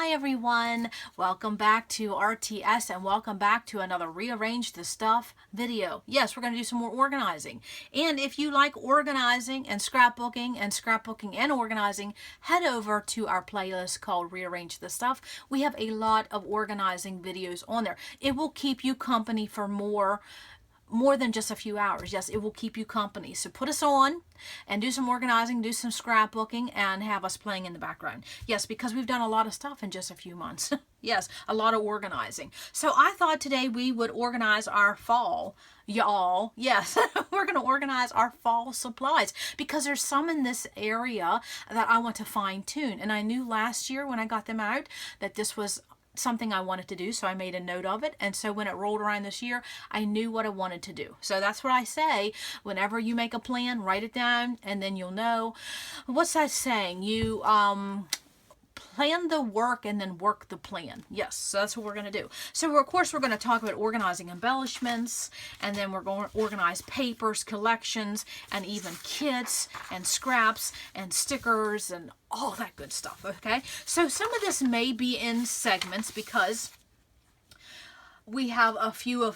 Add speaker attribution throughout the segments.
Speaker 1: Hi everyone, welcome back to RTS and welcome back to another Rearrange the Stuff video. Yes, we're going to do some more organizing. And if you like organizing and scrapbooking and organizing, head over to our playlist called Rearrange the Stuff. We have a lot of organizing videos on there. It will keep you company for more than just a few hours. Yes, it will keep you company. So put us on and do some organizing, do some scrapbooking, and have us playing in the background. Yes, because we've done a lot of stuff in just a few months. Yes, a lot of organizing. So I thought today we would organize our fall, y'all. Yes, we're going to organize our fall supplies because there's some in this area that I want to fine tune. And I knew last year when I got them out that this was something I wanted to do, so I made a note of it. And so when it rolled around this year, I knew what I wanted to do. So that's what I say. Whenever you make a plan, write it down, and then you'll know. What's that saying? You plan the work and then work the plan. Yes, so that's what we're going to do. So of course we're going to talk about organizing embellishments, and then we're going to organize papers, collections, and even kits and scraps and stickers and all that good stuff. Okay, so some of this may be in segments because we have a few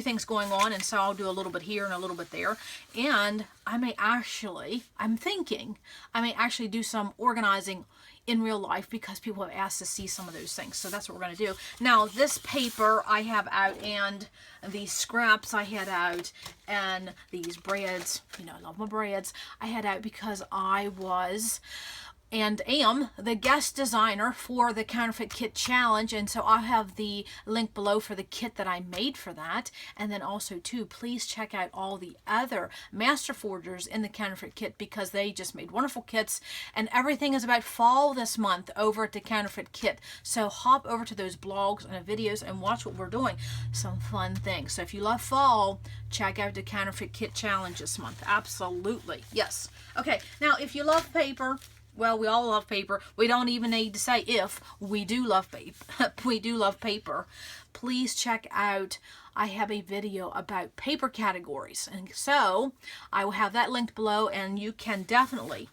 Speaker 1: things going on, and so I'll do a little bit here and a little bit there. And I'm thinking I may actually do some organizing in real life because people have asked to see some of those things. So that's what we're going to do. Now, this paper I have out, and these scraps I had out, and these breads, I love my breads, I had out because I was and am the guest designer for the Counterfeit Kit Challenge, and so I have the link below for the kit that I made for that. And then also too, please check out all the other master forgers in the Counterfeit Kit because they just made wonderful kits, and everything is about fall this month over at the Counterfeit Kit. So hop over to those blogs and videos and watch what we're doing. Some fun things. So if you love fall, check out the Counterfeit Kit Challenge this month. Absolutely. Yes. Okay. Now, if you love paper, well, we all love paper. We don't even need to say if. We do love paper. We do love paper. Please check out, I have a video about paper categories. And so I will have that linked below, and you can definitely,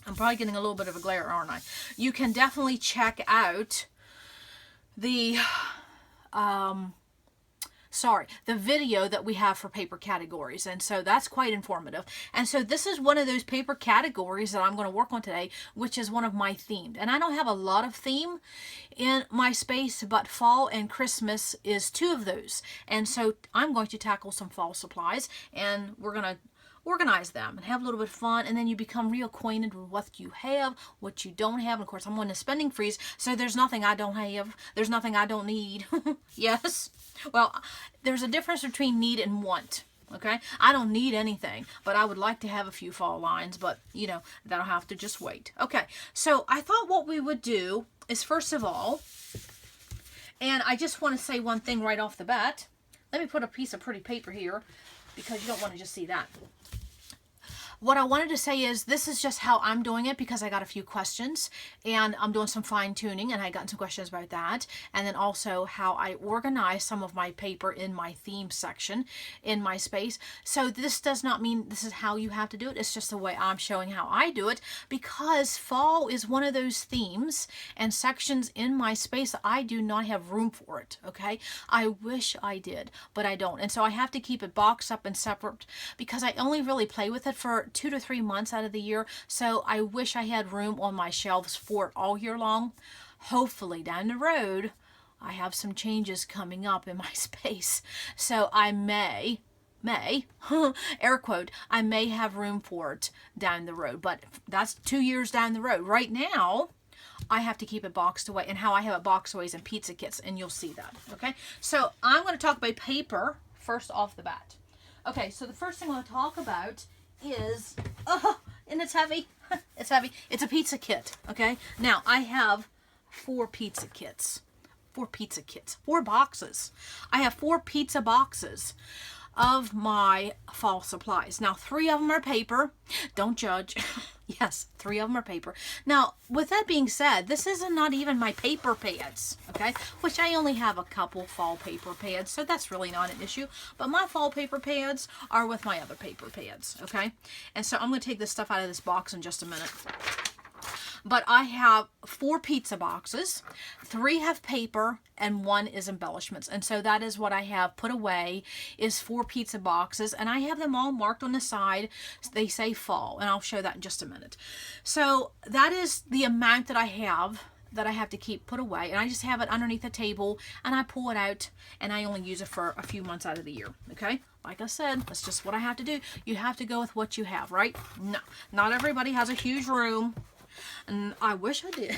Speaker 1: I'm probably getting a little bit of a glare, aren't I? You can definitely check out the video that we have for paper categories. And so that's quite informative. And so this is one of those paper categories that I'm going to work on today, which is one of my themed. And I don't have a lot of theme in my space, but fall and Christmas is two of those. And so I'm going to tackle some fall supplies, and we're going to organize them and have a little bit of fun, and then you become real acquainted with what you have, what you don't have. And of course, I'm on a spending freeze, so there's nothing I don't have. There's nothing I don't need. Yes. Well, there's a difference between need and want. Okay, I don't need anything, but I would like to have a few fall lines, but that'll have to just wait. Okay, so I thought what we would do is, first of all, and I just want to say one thing right off the bat. Let me put a piece of pretty paper here because you don't want to just see that. What I wanted to say is this is just how I'm doing it because I got a few questions, and I'm doing some fine tuning, and I got some questions about that. And then also how I organize some of my paper in my theme section in my space. So this does not mean this is how you have to do it. It's just the way I'm showing how I do it, because fall is one of those themes and sections in my space that I do not have room for it. Okay, I wish I did, but I don't. And so I have to keep it boxed up and separate because I only really play with it for 2 to 3 months out of the year. So I wish I had room on my shelves for it all year long. Hopefully down the road, I have some changes coming up in my space. So I may, air quote, I may have room for it down the road, but that's 2 years down the road. Right now, I have to keep it boxed away, and how I have it boxed away is in pizza kits, and you'll see that. Okay, so I'm going to talk about paper first off the bat. Okay, so the first thing I want to talk about is, and it's heavy. It's heavy. It's a pizza kit. Okay, now I have 4 pizza kits. 4 boxes. I have 4 pizza boxes of my fall supplies. Now 3 of them are paper. Don't judge. Yes, 3 of them are paper. Now, with that being said, this is not even my paper pads, okay? Which I only have a couple fall paper pads, so that's really not an issue. But my fall paper pads are with my other paper pads, okay? And so I'm going to take this stuff out of this box in just a minute. But I have 4 pizza boxes, 3 have paper, and 1 is embellishments. And so that is what I have put away, is 4 pizza boxes, and I have them all marked on the side. They say fall, and I'll show that in just a minute. So that is the amount that I have to keep put away, and I just have it underneath the table, and I pull it out, and I only use it for a few months out of the year. Okay, like I said, that's just what I have to do. You have to go with what you have, right? No, not everybody has a huge room, and I wish I did.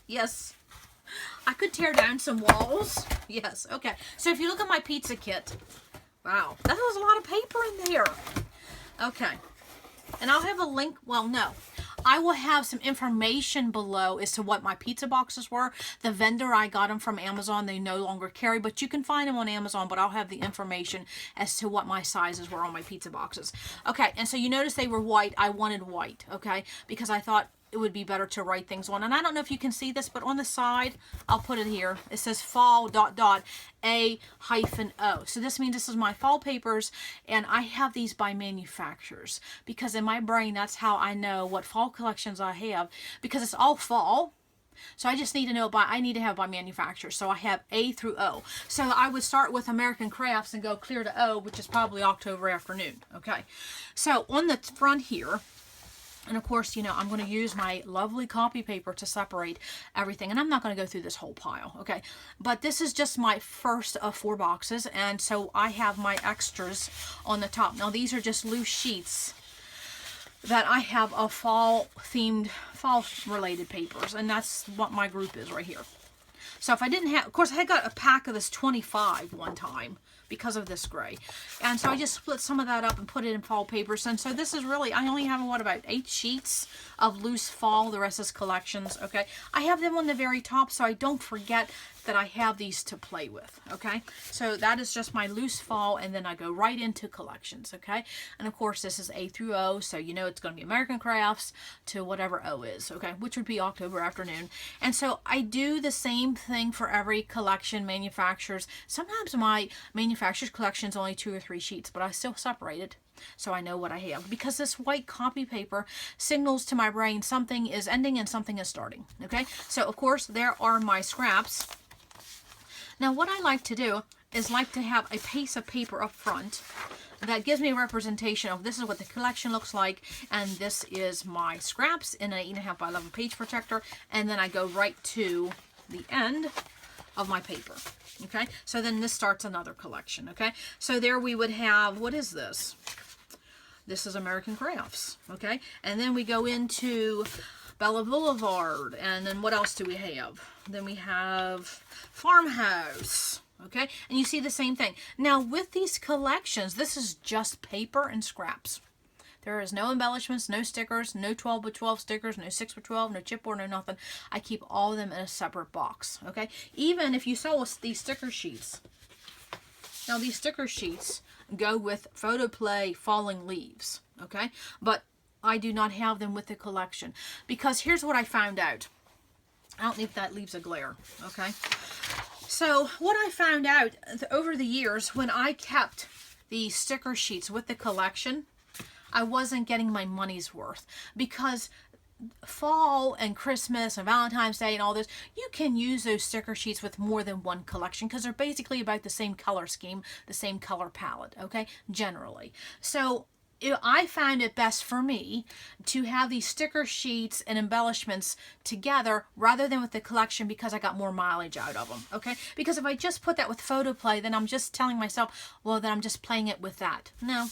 Speaker 1: Yes, I could tear down some walls. Yes. Okay, so if you look at my pizza kit, wow, that was a lot of paper in there. Okay, and I'll have a link. Well, no, I will have some information below as to what my pizza boxes were. The vendor, I got them from Amazon. They no longer carry, but you can find them on Amazon, but I'll have the information as to what my sizes were on my pizza boxes. Okay, and so you notice they were white. I wanted white, okay, because I thought it would be better to write things on. And I don't know if you can see this, but on the side, I'll put it here. It says fall ... A-O. So this means this is my fall papers, and I have these by manufacturers, because in my brain, that's how I know what fall collections I have, because it's all fall. So I just need to know I need to have by manufacturer. So I have A through O. So I would start with American Crafts and go clear to O, which is probably October afternoon. Okay. So on the front here, and of course, you know, I'm going to use my lovely copy paper to separate everything. And I'm not going to go through this whole pile, okay? But this is just my first of 4 boxes. And so I have my extras on the top. Now, these are just loose sheets that I have of fall-themed, fall-related papers. And that's what my group is right here. So if I didn't have, of course, I had got a pack of this 25 one time because of this gray. And so I just split some of that up and put it in fall papers. And so this is really, I only have, what, about 8 sheets of loose fall. The rest is collections, okay? I have them on the very top so I don't forget that I have these to play with, okay? So that is just my loose fall, and then I go right into collections, okay? And of course, this is A through O, so you know it's going to be American Crafts to whatever O is, okay? Which would be October afternoon. And so I do the same thing for every collection manufacturers. Sometimes my manufacturer's collection is only 2 or 3 sheets, but I still separate it, so I know what I have, because this white copy paper signals to my brain something is ending and something is starting, okay? So of course, there are my scraps. Now what I like to do is like to have a piece of paper up front that gives me a representation of this is what the collection looks like, and this is my scraps in an 8.5 by 11 page protector, and then I go right to the end of my paper. Okay, so then this starts another collection. Okay, so there we would have, what is this? This is American Crafts. Okay, and then we go into Bella Boulevard, and then what else do we have? Then we have Farmhouse. Okay, and you see the same thing. Now with these collections, this is just paper and scraps. There is no embellishments, no stickers, no 12 by 12 stickers, no 6 by 12, no chipboard, no nothing. I keep all of them in a separate box, okay? Even if you saw these sticker sheets. Now, these sticker sheets go with Photoplay Falling Leaves, okay? But I do not have them with the collection, because here's what I found out. I don't know if that leaves a glare, okay? So what I found out over the years, when I kept the sticker sheets with the collection, I wasn't getting my money's worth, because fall and Christmas and Valentine's Day and all this, you can use those sticker sheets with more than one collection, because they're basically about the same color scheme, the same color palette, okay, generally. So I found it best for me to have these sticker sheets and embellishments together rather than with the collection, because I got more mileage out of them, okay? Because if I just put that with Photoplay, then I'm just telling myself, well, then I'm just playing it with that. No.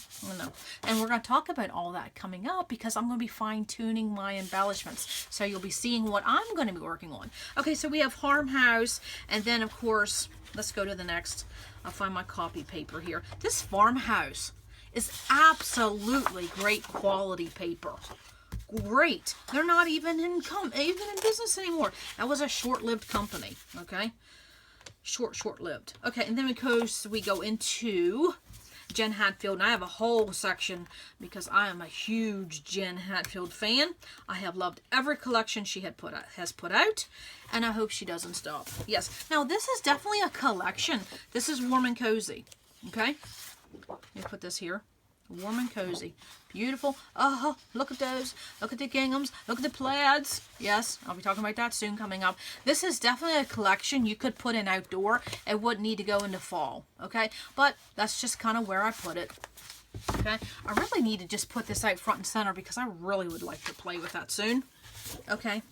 Speaker 1: And we're going to talk about all that coming up, because I'm going to be fine-tuning my embellishments. So you'll be seeing what I'm going to be working on. Okay, so we have Farmhouse, and then, of course, let's go to the next. I'll find my copy paper here. This Farmhouse is absolutely great quality paper. Great. They're not even in business anymore. That was a short-lived company, okay? Short-lived. Okay, and then we go into Jen Hatfield, and I have a whole section because I am a huge Jen Hatfield fan. I have loved every collection she has put out, and I hope she doesn't stop. Yes. Now, this is definitely a collection. This is Warm and Cozy, okay? Let me put this here. Warm and cozy. Beautiful. Oh, look at those. Look at the ginghams. Look at the plaids. Yes, I'll be talking about that soon coming up. This is definitely a collection you could put in outdoor. It wouldn't need to go into fall, okay? But that's just kind of where I put it, okay? I really need to just put this out front and center because I really would like to play with that soon, okay?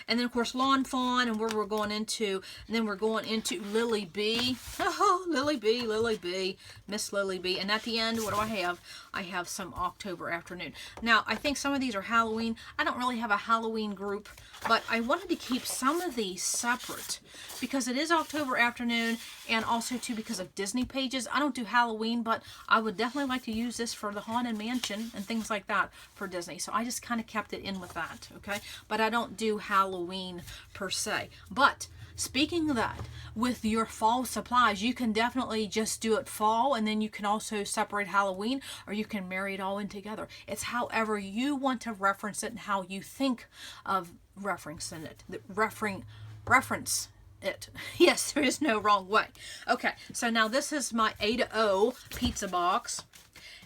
Speaker 1: And then, of course, Lawn Fawn, and where we're going into, and then we're going into Lily B. Oh, Lily B, Lily B, Miss Lily B. And at the end, what do I have? I have some October Afternoon. Now, I think some of these are Halloween. I don't really have a Halloween group, but I wanted to keep some of these separate because it is October Afternoon, and also, too, because of Disney pages. I don't do Halloween, but I would definitely like to use this for the Haunted Mansion and things like that for Disney. So I just kind of kept it in with that, okay? But I don't do Halloween per se. But speaking of that, with your fall supplies, you can definitely just do it fall, and then you can also separate Halloween, or you can marry it all in together. It's however you want to reference it and how you think of referencing it. Reference it. Yes, there is no wrong way. Okay, so now this is my A to O pizza box,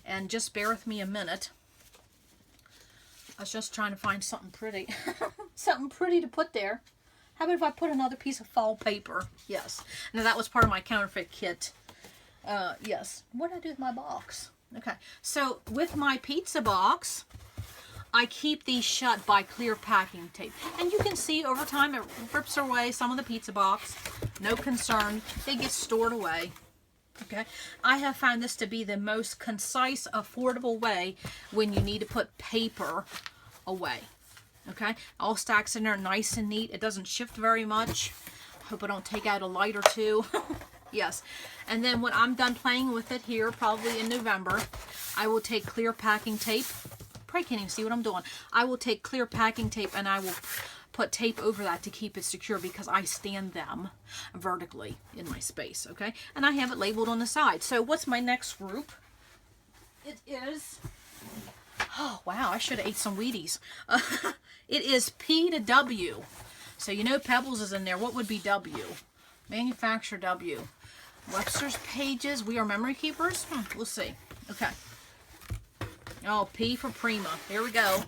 Speaker 1: and just bear with me a minute. I was just trying to find something pretty. Something pretty to put there. How about if I put another piece of fall paper? Yes. Now that was part of my counterfeit kit. Yes. What did I do with my box? Okay. So with my pizza box, I keep these shut by clear packing tape. And you can see over time it rips away some of the pizza box. No concern. They get stored away. Okay. I have found this to be the most concise, affordable way when you need to put paper away. Okay. All stacks in there nice and neat. It doesn't shift very much. Hope I don't take out a light or two. Yes. And then when I'm done playing with it here, probably in November, I will take clear packing tape. Probably can't even see what I'm doing. I will take clear packing tape and I will put tape over that to keep it secure because I stand them vertically in my space, okay? And I have it labeled on the side. So what's my next group? It is, oh wow, I should have ate some Wheaties. It is P to W. So you know Pebbles is in there. What would be W? Manufacturer W. Webster's pages. We are memory keepers? We'll see. Okay. Oh, P for Prima. Here we go.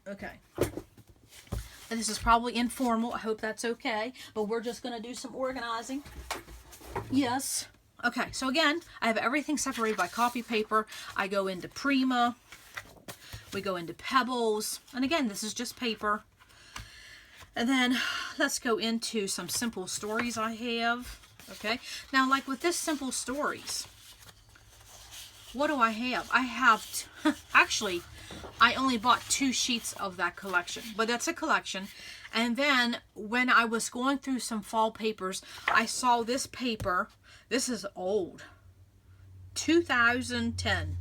Speaker 1: Okay. And this is probably informal. I hope that's okay. But we're just going to do some organizing. Yes. Okay. So again, I have everything separated by copy paper. I go into Prima. We go into Pebbles. And again, this is just paper. And then let's go into some simple stories I have. Okay. Now, like with this simple stories, what do I have? I have, actually, I only bought 2 sheets of that collection, but that's a collection. And then when I was going through some fall papers, I saw this paper. This is old, 2010.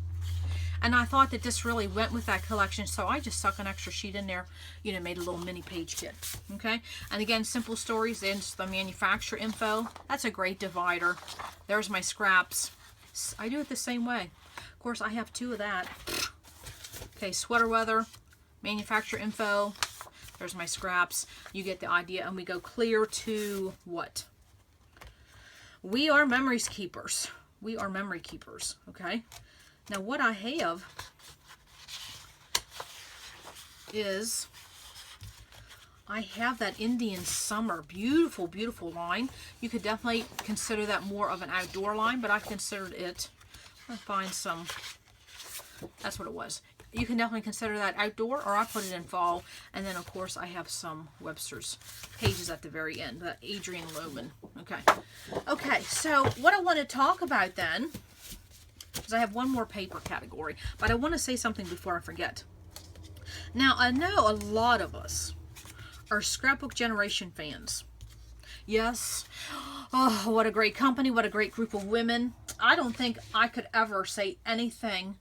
Speaker 1: And I thought that this really went with that collection, so I just stuck an extra sheet in there, you know, made a little mini page kit, okay? And again, simple stories, then the manufacturer info. That's a great divider. There's my scraps. I do it the same way. Of course, I have 2 of that. Okay, sweater weather, manufacturer info. There's my scraps. You get the idea. And we go clear to what? We are memories keepers. We are memory keepers, okay? Now, what I have is I have that Indian Summer. Beautiful, beautiful line. You could definitely consider that more of an outdoor line, but I considered it. I'll find some. That's what it was. You can definitely consider that outdoor, or I put it in fall. And then, of course, I have some Webster's pages at the very end. That Adrian Lohman. Okay. Okay, so what I want to talk about then, because I have one more paper category, but I want to say something before I forget. Now, I know a lot of us are Scrapbook Generation fans. Yes. Oh, what a great company. What a great group of women. I don't think I could ever say anything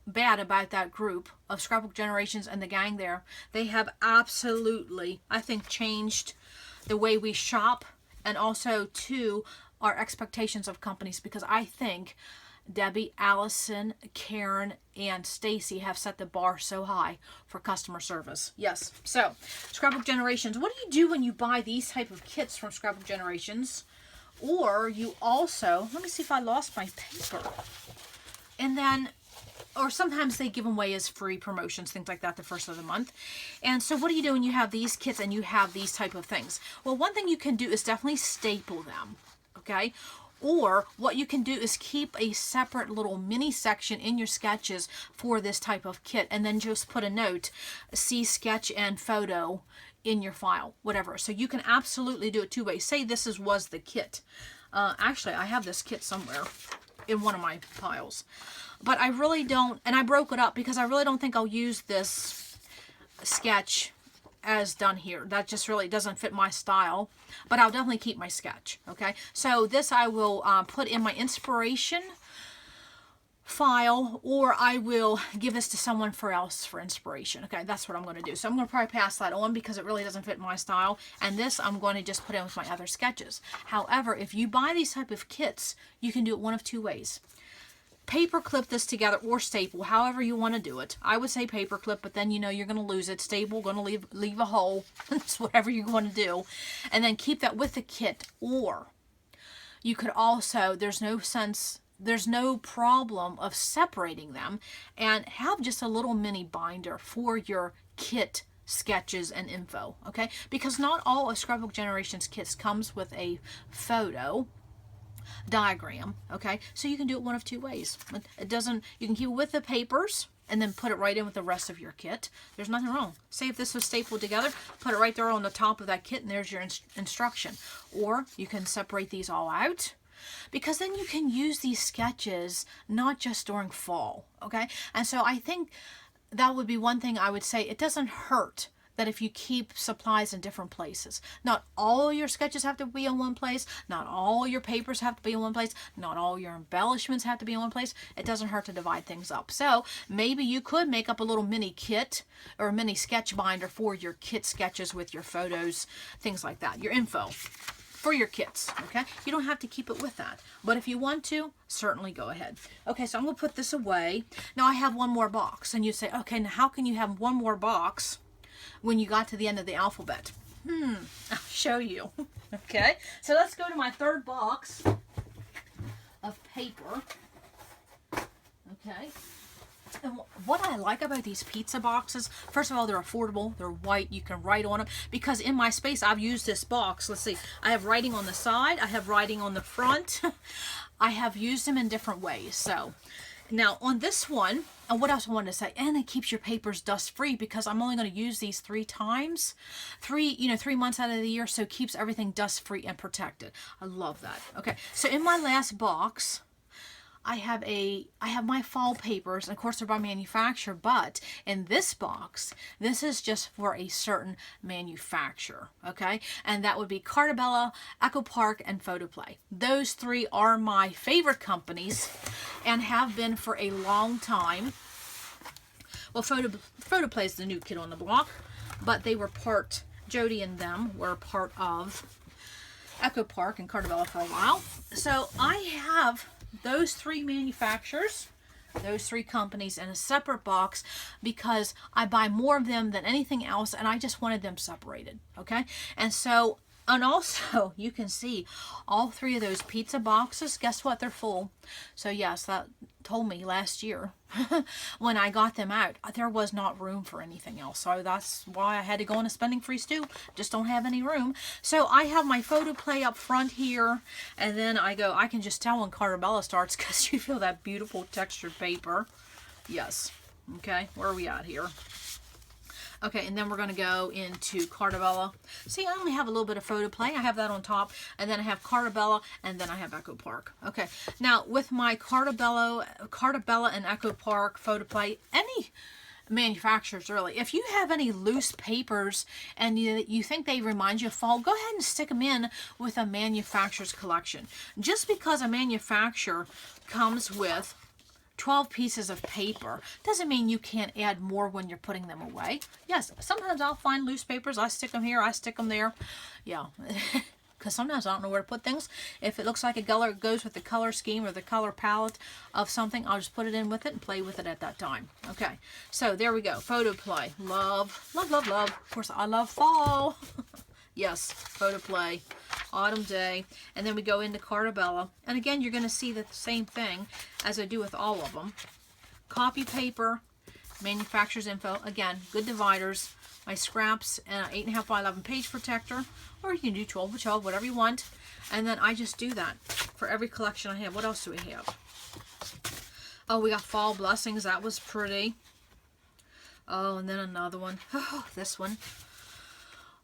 Speaker 1: bad about that group of Scrapbook Generations and the gang there. They have absolutely, I think, changed the way we shop, and also, too, our expectations of companies, because I think Debbie, Allison, Karen, and Stacy have set the bar so high for customer service. Yes. So, Scrapbook Generations. What do you do when you buy these type of kits from Scrapbook Generations? Or you also, let me see if I lost my paper. And then, or sometimes they give them away as free promotions, things like that, the first of the month. And so what do you do when you have these kits and you have these type of things? Well, one thing you can do is definitely staple them, okay? Or what you can do is keep a separate little mini section in your sketches for this type of kit, and then just put a note, see sketch and photo in your file, whatever. So you can absolutely do it two ways. Say this was the kit. Actually, I have this kit somewhere in one of my piles. But I really don't, and I broke it up because I really don't think I'll use this sketch as done here. That just really doesn't fit my style, but I'll definitely keep my sketch, okay? So this I will put in my inspiration file, or I will give this to someone else for inspiration, okay? That's what I'm going to do. So I'm going to probably pass that on because it really doesn't fit my style, and this I'm going to just put in with my other sketches. However, if you buy these type of kits, you can do it one of two ways. Paper clip this together or staple, however you want to do it. I would say paper clip, but then you know you're going to lose it. Staple, going to leave a hole. It's whatever you want to do. And then keep that with the kit. Or you could also, there's no problem of separating them and have just a little mini binder for your kit sketches and info, okay? Because not all of Scrapbook Generations kits comes with a photo diagram, okay? So you can do it one of two ways. It doesn't, you can keep it with the papers and then put it right in with the rest of your kit. There's nothing wrong. Say if this was stapled together, put it right there on the top of that kit and there's your instruction. Or you can separate these all out, because then you can use these sketches not just during fall, okay? And so I think that would be one thing I would say. It doesn't hurt that if you keep supplies in different places. Not all your sketches have to be in one place. Not all your papers have to be in one place. Not all your embellishments have to be in one place. It doesn't hurt to divide things up. So maybe you could make up a little mini kit or a mini sketch binder for your kit sketches with your photos, things like that, your info for your kits, okay? You don't have to keep it with that. But if you want to, certainly go ahead. Okay, so I'm going to put this away. Now I have one more box. And you say, okay, now how can you have one more box when you got to the end of the alphabet? I'll show you. Okay, so let's go to my third box of paper. Okay, and what I like about these pizza boxes, first of all, they're affordable, they're white, you can write on them, because in my space I've used this box. Let's see, I have writing on the side, I have writing on the front. I have used them in different ways. So now on this one, and what else I wanted to say, and it keeps your papers dust free, because I'm only going to use these 3 times, 3 months out of the year, so it keeps everything dust free and protected. I love that. Okay, so in my last box, I have my fall papers, and of course they're by manufacturer, but in this box, this is just for a certain manufacturer, okay? And that would be Cartabella, Echo Park, and Photoplay. Those 3 are my favorite companies and have been for a long time. Well, Photoplay is the new kid on the block, but they were part, Jody and them were part of Echo Park and Cartabella for a while. So I have those 3 manufacturers, those 3 companies in a separate box, because I buy more of them than anything else, and I just wanted them separated, okay? And so, and also, you can see all 3 of those pizza boxes, guess what? They're full. So yes, that told me last year when I got them out, there was not room for anything else. So that's why I had to go on a spending freeze too. Just don't have any room. So I have my Photoplay up front here, and then I can just tell when Cartabella starts, because you feel that beautiful textured paper. Yes. Okay, where are we at here? Okay, and then we're going to go into Cartabella. See, I only have a little bit of Photoplay. I have that on top, and then I have Cartabella, and then I have Echo Park. Okay, now with my Cartabella and Echo Park Photoplay, any manufacturers really, if you have any loose papers and you think they remind you of fall, go ahead and stick them in with a manufacturer's collection. Just because a manufacturer comes with 12 pieces of paper doesn't mean you can't add more when you're putting them away. Yes, sometimes I'll find loose papers. I stick them here, I stick them there. Yeah, because sometimes I don't know where to put things. If it looks like a color goes with the color scheme or the color palette of something, I'll just put it in with it and play with it at that time. Okay, so there we go. Photoplay. Love, love, love, love. Of course, I love fall. Yes, Photoplay. Autumn Day. And then we go into Cartabella. And again, you're going to see the same thing as I do with all of them. Copy paper, manufacturer's info. Again, good dividers. My scraps, 8.5 by 11 page protector. Or you can do 12 by 12, whatever you want. And then I just do that for every collection I have. What else do we have? Oh, we got Fall Blessings. That was pretty. Oh, and then another one. Oh, this one.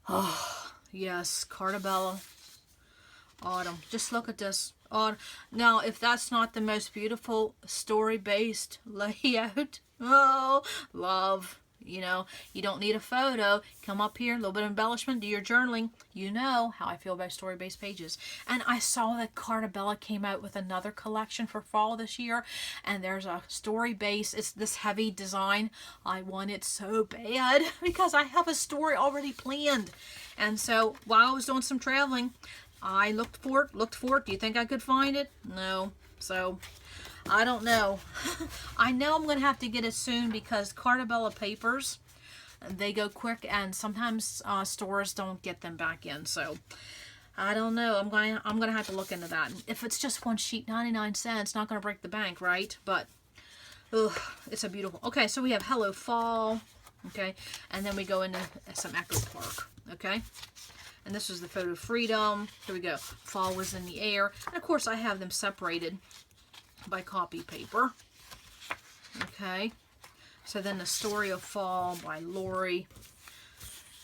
Speaker 1: Oh, yes. Cartabella. Autumn. Just look at this. Autumn. Now, if that's not the most beautiful story-based layout. Oh, love. You know, you don't need a photo. Come up here, a little bit of embellishment, do your journaling. You know how I feel about story-based pages. And I saw that Cartabella came out with another collection for fall this year. And there's a story-based, it's this heavy design. I want it so bad because I have a story already planned. And so while I was doing some traveling, I looked for it. Do you think I could find it? No. So I don't know. I know I'm going to have to get it soon because Cartabella papers, they go quick and sometimes stores don't get them back in. So I don't know. I'm going to have to look into that. If it's just one sheet, 99 cents, not going to break the bank, right? But ugh, it's a beautiful. Okay, so we have Hello Fall. Okay, and then we go into some Echo Park. Okay. And this was the Photo Freedom. Here we go. Fall was in the air. And of course I have them separated by copy paper. Okay. So then the Story of Fall by Lori.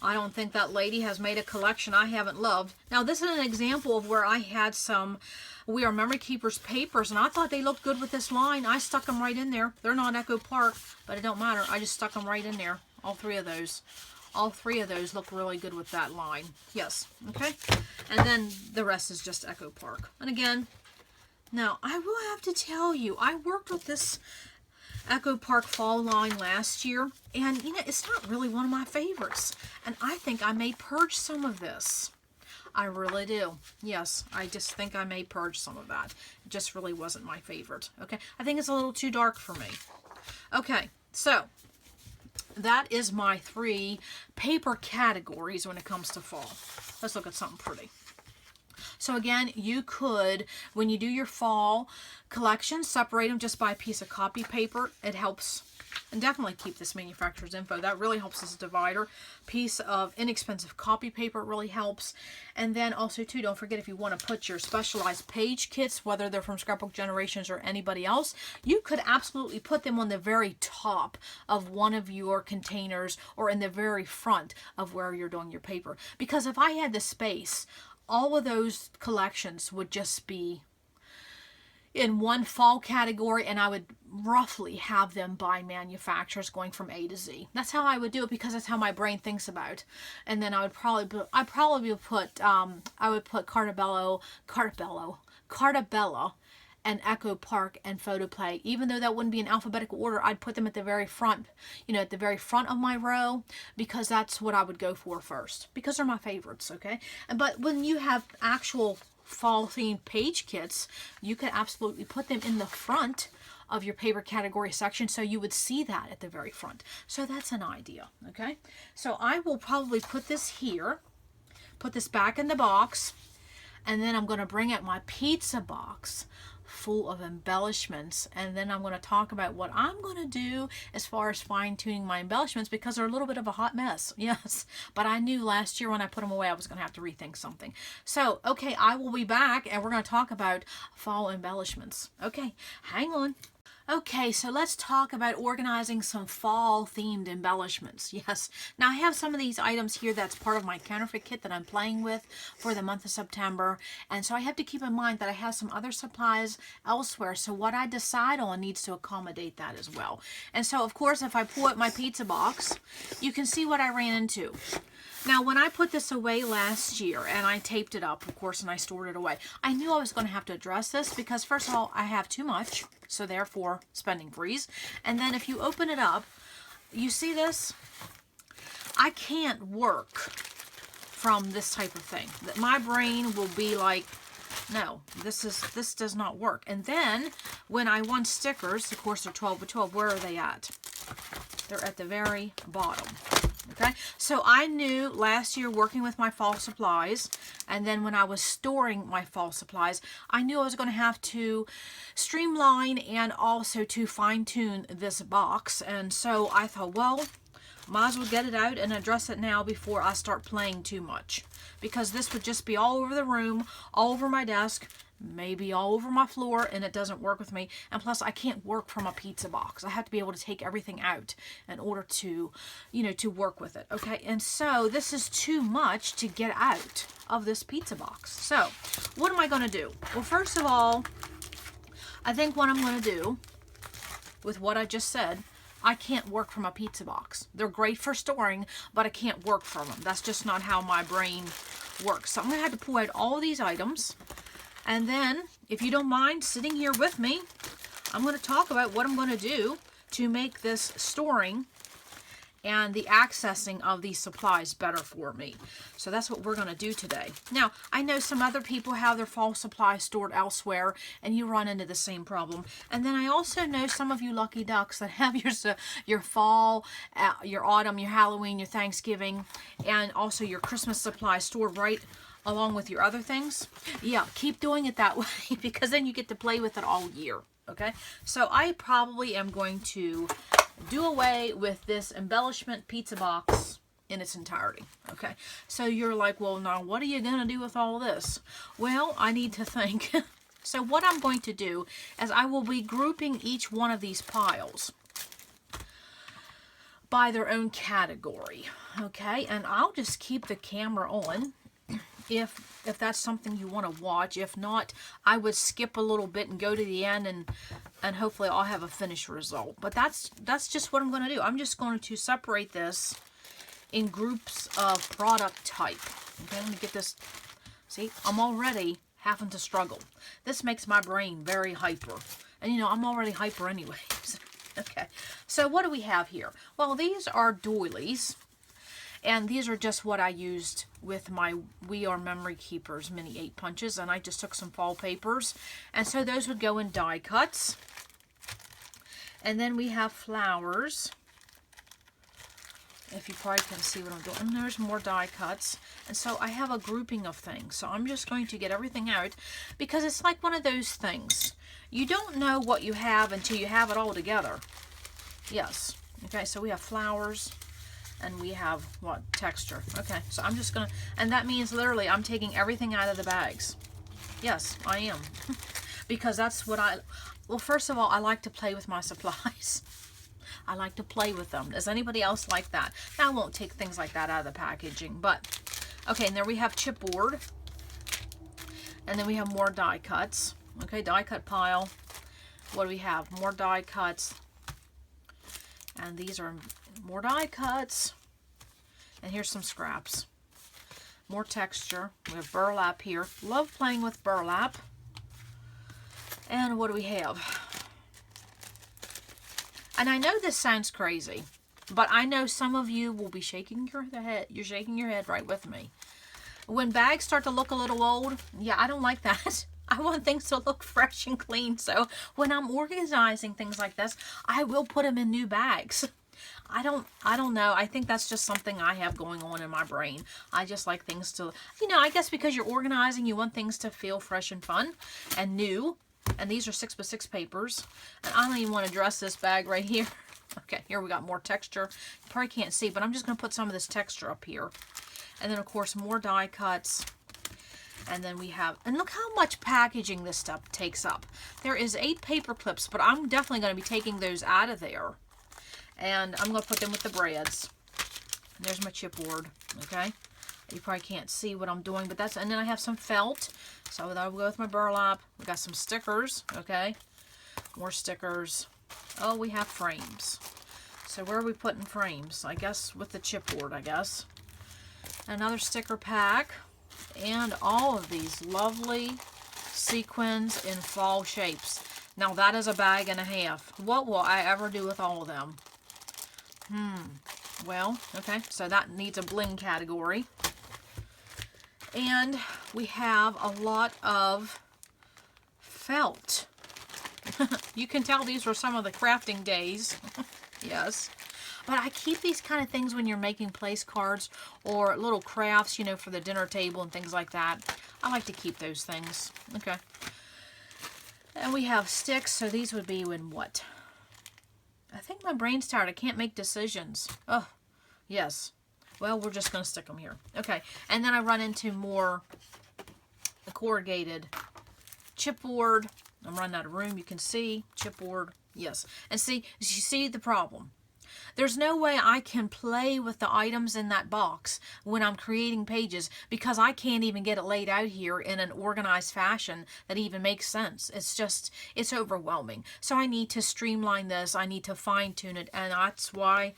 Speaker 1: I don't think that lady has made a collection I haven't loved. Now this is an example of where I had some We Are Memory Keepers papers and I thought they looked good with this line. I stuck them right in there. They're not Echo Park, but it don't matter. I just stuck them right in there. All three of those. All three of those look really good with that line. Yes. Okay. And then the rest is just Echo Park. And again, now I will have to tell you, I worked with this Echo Park fall line last year. And, you know, it's not really one of my favorites. And I think I may purge some of this. I really do. Yes, I just think I may purge some of that. It just really wasn't my favorite. Okay. I think it's a little too dark for me. Okay. So that is my 3 paper categories when it comes to fall. Let's look at something pretty. So again, you could, when you do your fall collection, separate them just by a piece of copy paper. It helps. And definitely keep this manufacturer's info. That really helps as a divider. Piece of inexpensive copy paper really helps. And then also too, don't forget if you want to put your specialized page kits, whether they're from Scrapbook Generations or anybody else, you could absolutely put them on the very top of one of your containers or in the very front of where you're doing your paper. Because if I had the space, all of those collections would just be in one fall category, and I would roughly have them by manufacturers going from A to Z. That's how I would do it because that's how my brain thinks about. And then I would probably put Cartabella and Echo Park and Photoplay. Even though that wouldn't be in alphabetical order, I'd put them at the very front, you know, at the very front of my row, because that's what I would go for first, because they're my favorites, okay? But when you have actual fall themed page kits, you could absolutely put them in the front of your paper category section, so you would see that at the very front. So that's an idea, okay? So I will probably put this here, put this back in the box, and then I'm going to bring out my pizza box full of embellishments, and then I'm going to talk about what I'm going to do as far as fine-tuning my embellishments, because they're a little bit of a hot mess. Yes, but I knew last year when I put them away I was going to have to rethink something. So okay, I will be back and we're going to talk about fall embellishments. Okay, hang on. Okay, so let's talk about organizing some fall-themed embellishments. Yes, now I have some of these items here that's part of my counterfeit kit that I'm playing with for the month of September. And so I have to keep in mind that I have some other supplies elsewhere. So what I decide on needs to accommodate that as well. And so, of course, if I pull out my pizza box, you can see what I ran into. Now, when I put this away last year, and I taped it up, of course, and I stored it away, I knew I was going to have to address this because, first of all, I have too much, so therefore, spending freeze. And then if you open it up, you see this? I can't work from this type of thing. My brain will be like, no, this does not work. And then, when I want stickers, of course, they're 12 by 12, where are they at? They're at the very bottom. Okay, so I knew last year working with my fall supplies, and then when I was storing my fall supplies, I knew I was going to have to streamline and also to fine-tune this box. And so I thought, well, might as well get it out and address it now before I start playing too much, because this would just be all over the room, all over my desk, maybe all over my floor, and it doesn't work with me. And plus, I can't work from a pizza box. I have to be able to take everything out in order to, you know, to work with it. Okay, and so this is too much to get out of this pizza box. So what am I going to do? Well, first of all, I think what I'm going to do with what I just said, I can't work from a pizza box. They're great for storing, but I can't work from them. That's just not how my brain works. So I'm going to have to pull out all of these items. And then, if you don't mind sitting here with me, I'm going to talk about what I'm going to do to make this storing and the accessing of these supplies better for me. So that's what we're going to do today. Now, I know some other people have their fall supplies stored elsewhere, and you run into the same problem. And then I also know some of you lucky ducks that have your fall, your autumn, your Halloween, your Thanksgiving, and also your Christmas supplies stored right along with your other things. Yeah, keep doing it that way, because then you get to play with it all year. Okay, so I probably am going to do away with this embellishment pizza box in its entirety. Okay, so you're like, well, now what are you gonna do with all this? Well, I need to think. So what I'm going to do is I will be grouping each one of these piles by their own category. Okay, and I'll just keep the camera on if that's something you want to watch. If not, I would skip a little bit and go to the end, and hopefully I'll have a finished result. But that's just what I'm going to do. I'm just going to separate this in groups of product type. Okay, let me get this. See, I'm already having to struggle. This makes my brain very hyper. And you know, I'm already hyper anyways. Okay, so what do we have here? Well, these are doilies. And these are just what I used with my We Are Memory Keepers mini 8 punches. And I just took some fall papers. And so those would go in die cuts. And then we have flowers. If you probably can see what I'm doing. And there's more die cuts. And so I have a grouping of things. So I'm just going to get everything out, because it's like one of those things. You don't know what you have until you have it all together. Yes. Okay, so we have flowers. And we have, what, texture. Okay, so I'm just going to, and that means literally I'm taking everything out of the bags. Yes, I am. Because that's what well, first of all, I like to play with my supplies. I like to play with them. Does anybody else like that? Now, I won't take things like that out of the packaging, but, okay, and there we have chipboard. And then we have more die cuts. Okay, die cut pile. What do we have? More die cuts. And these are more die cuts. And here's some scraps. More texture. We have burlap here. Love playing with burlap. And what do we have? And I know this sounds crazy, but I know some of you will be shaking your head. You're shaking your head right with me. When bags start to look a little old, yeah, I don't like that. I want things to look fresh and clean. So when I'm organizing things like this, I will put them in new bags. I don't know. I think that's just something I have going on in my brain. I just like things to, you know, I guess because you're organizing, you want things to feel fresh and fun and new. And these are 6x6 papers. And I don't even want to dress this bag right here. Okay, here we got more texture. You probably can't see, but I'm just going to put some of this texture up here. And then, of course, more die cuts. And then we have, and look how much packaging this stuff takes up. There is 8 paper clips, but I'm definitely going to be taking those out of there. And I'm going to put them with the breads. And there's my chipboard, okay? You probably can't see what I'm doing, but that's, and then I have some felt. So that'll go with my burlap. We got some stickers, okay? More stickers. Oh, we have frames. So where are we putting frames? I guess with the chipboard, I guess. Another sticker pack. And all of these lovely sequins in fall shapes. Now that is a bag and a half. What will I ever do with all of them? Well, okay, so that needs a bling category. And we have a lot of felt. You can tell these were some of the crafting days. Yes. But I keep these kind of things when you're making place cards or little crafts, you know, for the dinner table and things like that. I like to keep those things. Okay. And we have sticks, so these would be in what? I think my brain's tired. I can't make decisions. Oh, yes. Well, we're just going to stick them here. Okay. And then I run into more corrugated chipboard. I'm running out of room. You can see chipboard. Yes. And see, you see the problem. There's no way I can play with the items in that box when I'm creating pages because I can't even get it laid out here in an organized fashion that even makes sense. It's just, it's overwhelming. So I need to streamline this. I need to fine tune it. And that's why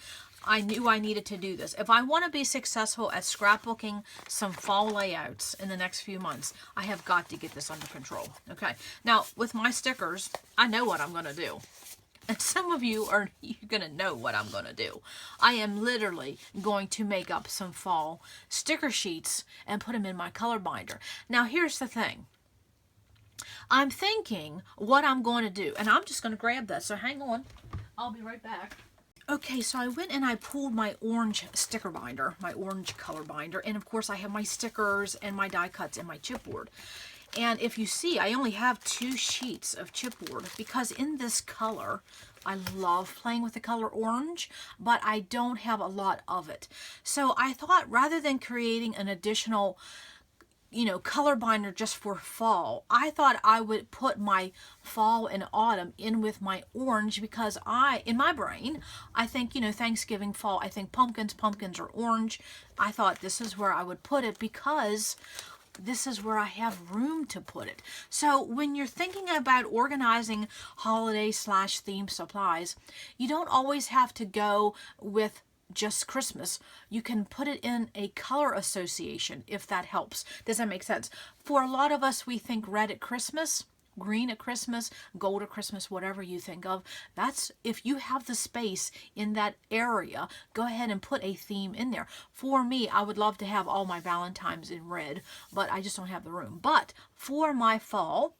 Speaker 1: I knew I needed to do this. If I want to be successful at scrapbooking some fall layouts in the next few months, I have got to get this under control. Okay. Now, with my stickers, I know what I'm going to do. And some of you are going to know what I'm going to do. I am literally going to make up some fall sticker sheets and put them in my color binder. Now, here's the thing. I'm thinking what I'm going to do. And I'm just going to grab that. So hang on. I'll be right back. Okay, so I went and I pulled my orange sticker binder, my orange color binder. And, of course, I have my stickers and my die cuts and my chipboard. And if you see, I only have 2 sheets of chipboard because in this color, I love playing with the color orange, but I don't have a lot of it. So I thought rather than creating an additional, you know, color binder just for fall, I thought I would put my fall and autumn in with my orange because in my brain, I think, you know, Thanksgiving, fall, I think pumpkins are orange. I thought this is where I would put it because this is where I have room to put it. So when you're thinking about organizing holiday/theme supplies, you don't always have to go with just Christmas. You can put it in a color association if that helps. Does that make sense? For a lot of us, we think red at Christmas, green at Christmas, gold at Christmas, whatever you think of. That's if you have the space in that area, go ahead and put a theme in there. For me, I would love to have all my Valentines in red, but I just don't have the room. But for my fall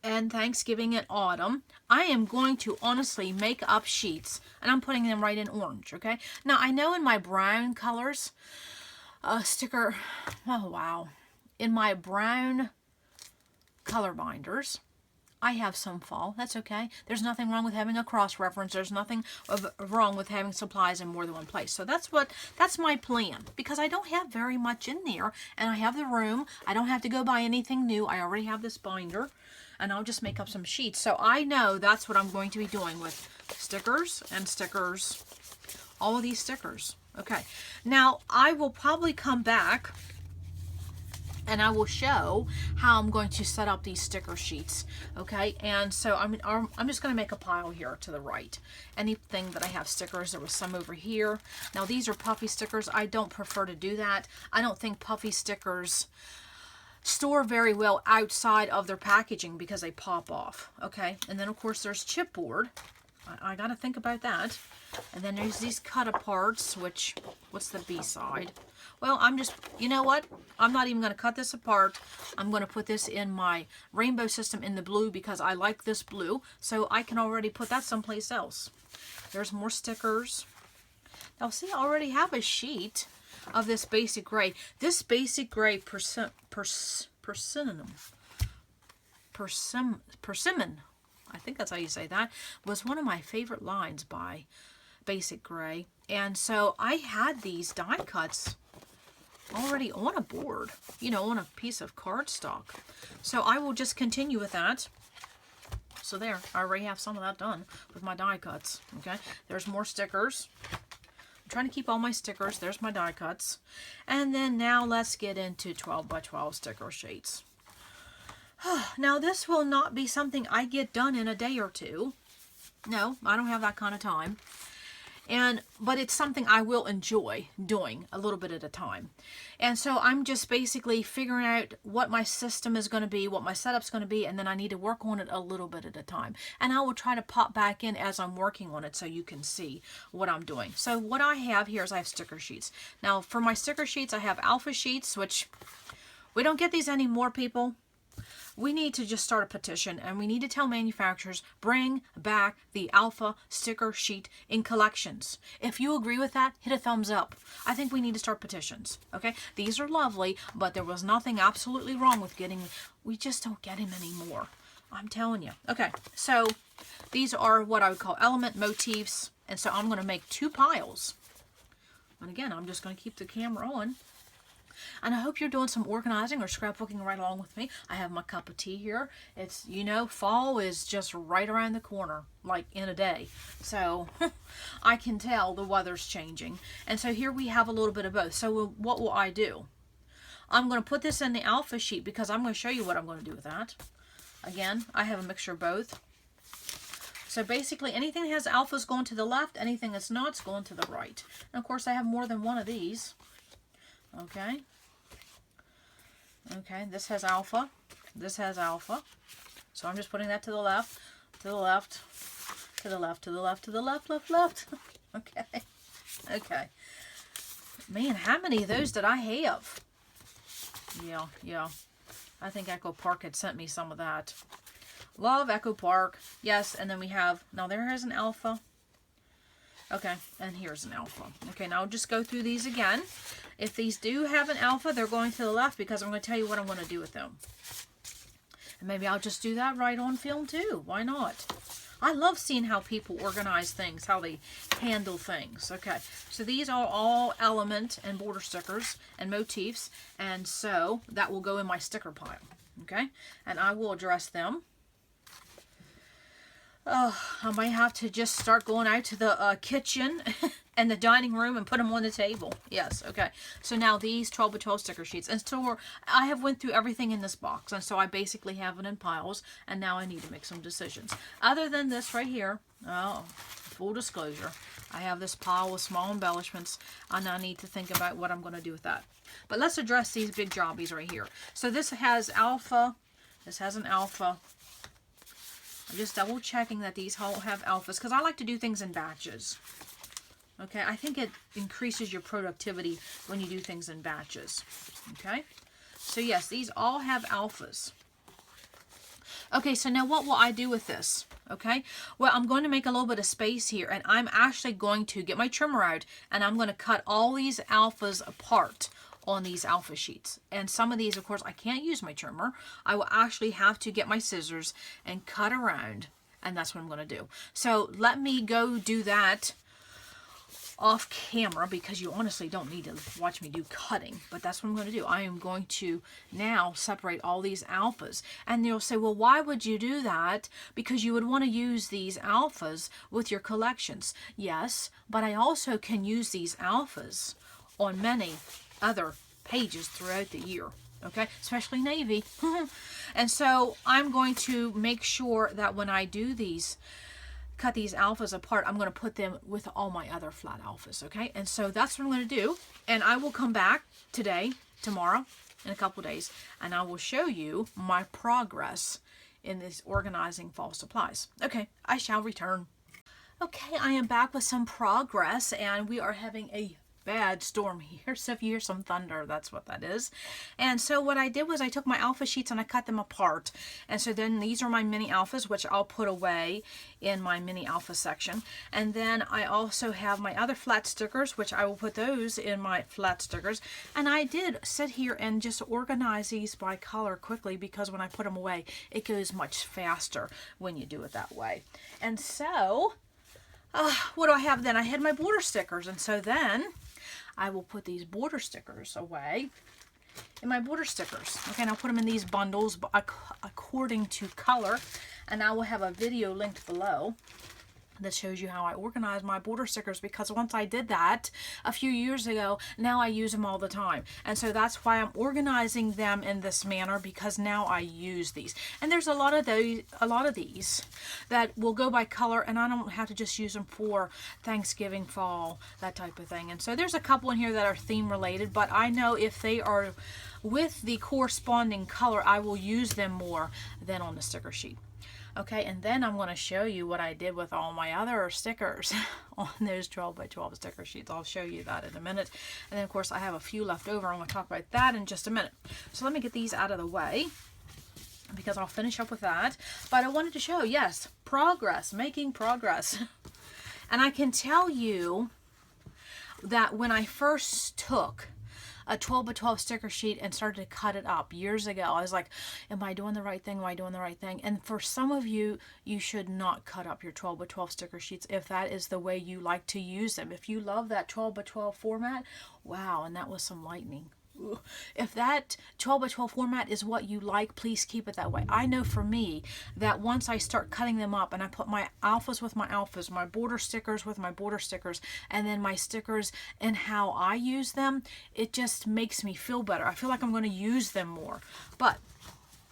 Speaker 1: and Thanksgiving and autumn, I am going to honestly make up sheets, and I'm putting them right in orange, okay? Now, I know in my brown colors, sticker, oh wow, in my brown color binders, I have some fall. That's okay. There's nothing wrong with having a cross-reference. There's nothing wrong with having supplies in more than one place. So that's my plan, because I don't have very much in there, and I have the room. I don't have to go buy anything new. I already have this binder, and I'll just make up some sheets. So I know that's what I'm going to be doing with stickers and stickers, all of these stickers. Okay. Now, I will probably come back and I will show how I'm going to set up these sticker sheets, okay? And so I'm just going to make a pile here to the right. Anything that I have stickers, there was some over here. Now, these are puffy stickers. I don't prefer to do that. I don't think puffy stickers store very well outside of their packaging because they pop off, okay? And then, of course, there's chipboard. I got to think about that. And then there's these cut aparts, which, what's the B side? Well, I'm just, you know what? I'm not even going to cut this apart. I'm going to put this in my rainbow system in the blue because I like this blue. So I can already put that someplace else. There's more stickers. Now, see, I already have a sheet of this basic gray. This basic gray persimmon, I think that's how you say that, was one of my favorite lines by Basic Gray. And so I had these die cuts already on a board, you know, on a piece of cardstock. So I will just continue with that. So there, I already have some of that done with my die cuts. Okay, there's more stickers. I'm trying to keep all my stickers. There's my die cuts. And then now let's get into 12 by 12 sticker sheets. Now, this will not be something I get done in a day or two. No, I don't have that kind of time. But it's something I will enjoy doing a little bit at a time. And so I'm just basically figuring out what my system is going to be, what my setup's going to be, and then I need to work on it a little bit at a time. And I will try to pop back in as I'm working on it so you can see what I'm doing. So what I have here is I have sticker sheets. Now, for my sticker sheets, I have alpha sheets, which we don't get these anymore, people. we need to just start a petition, and we need to tell manufacturers, bring back the alpha sticker sheet in collections. If you agree with that, hit a thumbs up. I think we need to start petitions. Okay, these are lovely, but there was nothing absolutely wrong with getting, we just don't get them anymore. I'm telling you. Okay, so these are what I would call element motifs, and so I'm going to make 2 piles. And again, I'm just going to keep the camera on. And I hope you're doing some organizing or scrapbooking right along with me. I have my cup of tea here. It's, you know, fall is just right around the corner, like in a day. So I can tell the weather's changing. And so here we have a little bit of both. So what will I do? I'm going to put this in the alpha sheet because I'm going to show you what I'm going to do with that. Again, I have a mixture of both. So basically anything that has alpha is going to the left, anything that's not is going to the right. And of course I have more than one of these. Okay. Okay, this has alpha. This has alpha. So I'm just putting that to the left, to the left, to the left, to the left, to the left, left. Okay. Okay. Man, how many of those did I have? Yeah. I think Echo Park had sent me some of that. Love Echo Park. Yes, and then we have, now there is an alpha. Okay, and here's an alpha. Okay, now I'll just go through these again. If these do have an alpha, they're going to the left because I'm going to tell you what I'm going to do with them. And maybe I'll just do that right on film too. Why not? I love seeing how people organize things, how they handle things. Okay, so these are all element and border stickers and motifs, and so that will go in my sticker pile. Okay, and I will address them. Oh, I might have to just start going out to the kitchen and the dining room and put them on the table. Yes, okay. So now these 12 by 12 sticker sheets. And so I have went through everything in this box. And so I basically have it in piles. And now I need to make some decisions. Other than this right here, oh, full disclosure, I have this pile with small embellishments. And I need to think about what I'm going to do with that. But let's address these big jobbies right here. So this has alpha. This has an alpha. I'm just double checking that these all have alphas because I like to do things in batches. Okay, I think it increases your productivity when you do things in batches. Okay, so yes, these all have alphas. Okay, so now what will I do with this? Okay, well, I'm going to make a little bit of space here, and I'm actually going to get my trimmer out, and I'm going to cut all these alphas apart on these alpha sheets. And some of these, of course, I can't use my trimmer. I will actually have to get my scissors and cut around, and that's what I'm going to do. So let me go do that off camera because you honestly don't need to watch me do cutting, but that's what I'm going to do. I am going to now separate all these alphas, and you'll say, well, why would you do that? Because you would want to use these alphas with your collections. Yes, but I also can use these alphas on many other pages throughout the year, okay, especially navy. And so I'm going to make sure that when I do these, cut these alphas apart, I'm going to put them with all my other flat alphas, okay? And so that's what I'm going to do, and I will come back today, tomorrow, in a couple days, and I will show you my progress in this organizing fall supplies. Okay, I shall return. Okay, I am back with some progress, and we are having a bad storm here, so if you hear some thunder, that's what that is. And so what I did was I took my alpha sheets and I cut them apart, and so then these are my mini alphas, which I'll put away in my mini alpha section. And then I also have my other flat stickers, which I will put those in my flat stickers. And I did sit here and just organize these by color quickly because when I put them away, it goes much faster when you do it that way. And so what do I have then? I had my border stickers, and so then I will put these border stickers away in my border stickers. Okay, and I'll put them in these bundles according to color, and I will have a video linked below that shows you how I organize my border stickers, because once I did that a few years ago, now I use them all the time. And so that's why I'm organizing them in this manner, because now I use these. And there's a lot of these that will go by color, and I don't have to just use them for Thanksgiving, fall, that type of thing. And so there's a couple in here that are theme related, but I know if they are with the corresponding color, I will use them more than on the sticker sheet. Okay, and then I'm going to show you what I did with all my other stickers on those 12 by 12 sticker sheets. I'll show you that in a minute. And then, of course, I have a few left over. I'm going to talk about that in just a minute. So let me get these out of the way. because I'll finish up with that. But I wanted to show, yes, progress, making progress. And I can tell you that when I first took a 12 by 12 sticker sheet and started to cut it up years ago, I was like, am I doing the right thing? Am I doing the right thing? And for some of you, you should not cut up your 12 by 12 sticker sheets if that is the way you like to use them. If you love that 12 by 12 format, wow, and that was some lightning. If that 12 by 12 format is what you like, please keep it that way. I know for me that once I start cutting them up and I put my alphas with my alphas, my border stickers with my border stickers, and then my stickers and how I use them, it just makes me feel better. I feel like I'm going to use them more. But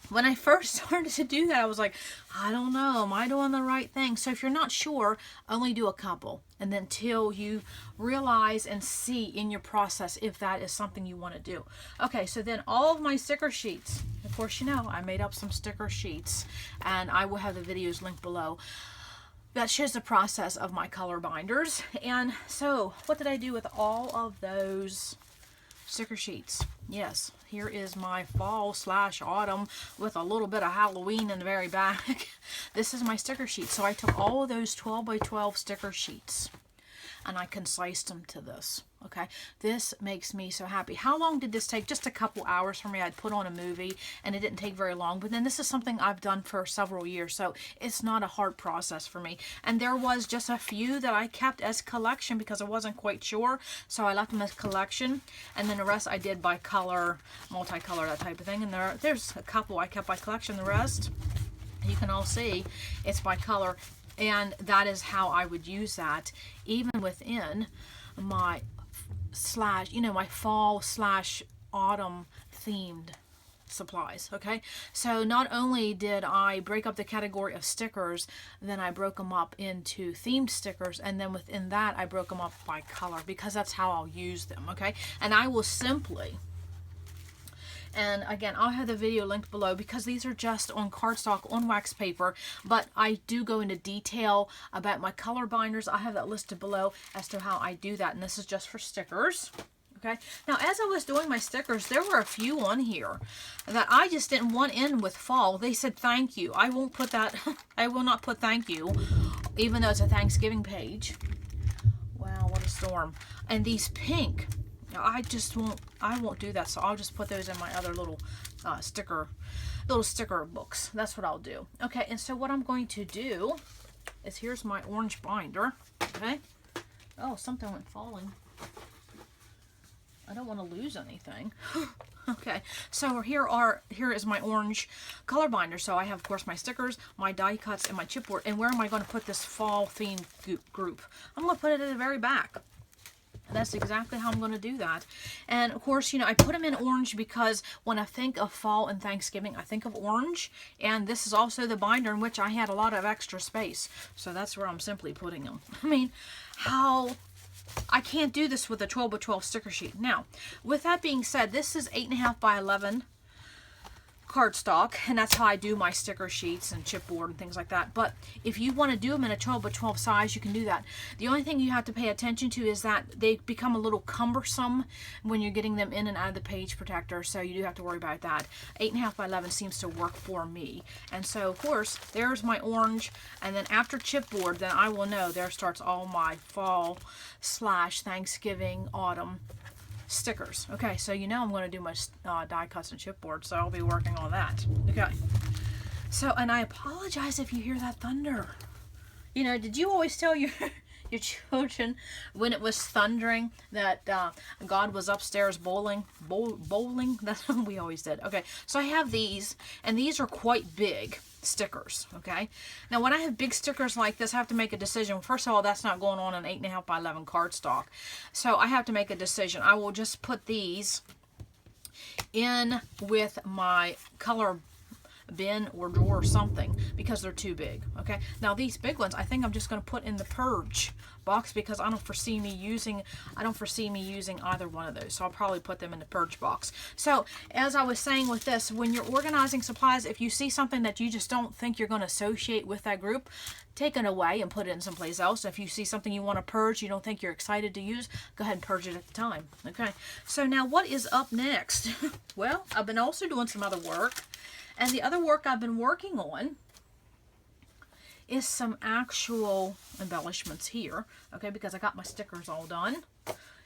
Speaker 1: when I first started to do that, I was like, I don't know, am I doing the right thing? So if you're not sure, only do a couple, and then till you realize and see in your process if that is something you want to do. Okay, so then all of my sticker sheets, of course, you know, I made up some sticker sheets, and I will have the videos linked below. That shows the process of my color binders. And so what did I do with all of those sticker sheets? Yes, here is my fall/autumn with a little bit of Halloween in the very back. This is my sticker sheet. So I took all of those 12 by 12 sticker sheets and I concised them to this. Okay, this makes me so happy. How long did this take? Just a couple hours for me. I'd put on a movie and it didn't take very long, but then this is something I've done for several years, so it's not a hard process for me. And there was just a few that I kept as collection because I wasn't quite sure, so I left them as collection, and then the rest I did by color, multicolor, that type of thing. And there's a couple I kept by collection. The rest, you can all see, it's by color, and that is how I would use that even within my my fall/autumn themed supplies. Okay, so not only did I break up the category of stickers, then I broke them up into themed stickers, and then within that I broke them up by color because that's how I'll use them. Okay, and I will simply, and again, I'll have the video linked below because these are just on cardstock, on wax paper, but I do go into detail about my color binders. I have that listed below as to how I do that, and this is just for stickers. Okay, now as I was doing my stickers, there were a few on here that I just didn't want in with fall. They said thank you. I won't put that, I will not put thank you, even though it's a Thanksgiving page. Wow, what a storm. And these pink, I won't do that, so I'll just put those in my other little sticker books. That's what I'll do. Okay, and so what I'm going to do is, here's my orange binder. Okay, oh, something went falling. I don't want to lose anything. Okay, so here is my orange color binder. So I have, of course, my stickers, my die cuts, and my chipboard. And where am I going to put this fall themed group? I'm going to put it at the very back. That's exactly how I'm going to do that. And of course, you know, I put them in orange because when I think of fall and Thanksgiving, I think of orange. And this is also the binder in which I had a lot of extra space. So that's where I'm simply putting them. I mean, I can't do this with a 12 by 12 sticker sheet. Now, with that being said, this is 8.5 by 11 cardstock, and that's how I do my sticker sheets and chipboard and things like that. But if you want to do them in a 12 by 12 size, you can do that. The only thing you have to pay attention to is that they become a little cumbersome when you're getting them in and out of the page protector, so you do have to worry about that. 8.5 by 11 seems to work for me. And so, of course, there's my orange, and then after chipboard, then I will know there starts all my fall/Thanksgiving, autumn stickers. Okay, so you know I'm going to do my die cuts and chipboard, so I'll be working on that. Okay, so, and I apologize if you hear that thunder. You know, did you always tell your children when it was thundering that God was upstairs bowling? That's what we always did. Okay, so I have these, and these are quite big stickers. Okay, now when I have big stickers like this, I have to make a decision. First of all, that's not going on an 8.5 by 11 cardstock, so I have to make a decision. I will just put these in with my color bin or drawer or something because they're too big. Okay, now these big ones I think I'm just going to put in the purge box because I don't foresee me using either one of those, so I'll probably put them in the purge box. So as I was saying with this, when you're organizing supplies, if you see something that you just don't think you're going to associate with that group, take it away and put it in someplace else. If you see something you want to purge, you don't think you're excited to use, go ahead and purge it at the time. Okay, so now what is up next? Well, I've been also doing some other work. And the other work I've been working on is some actual embellishments here, okay, because I got my stickers all done.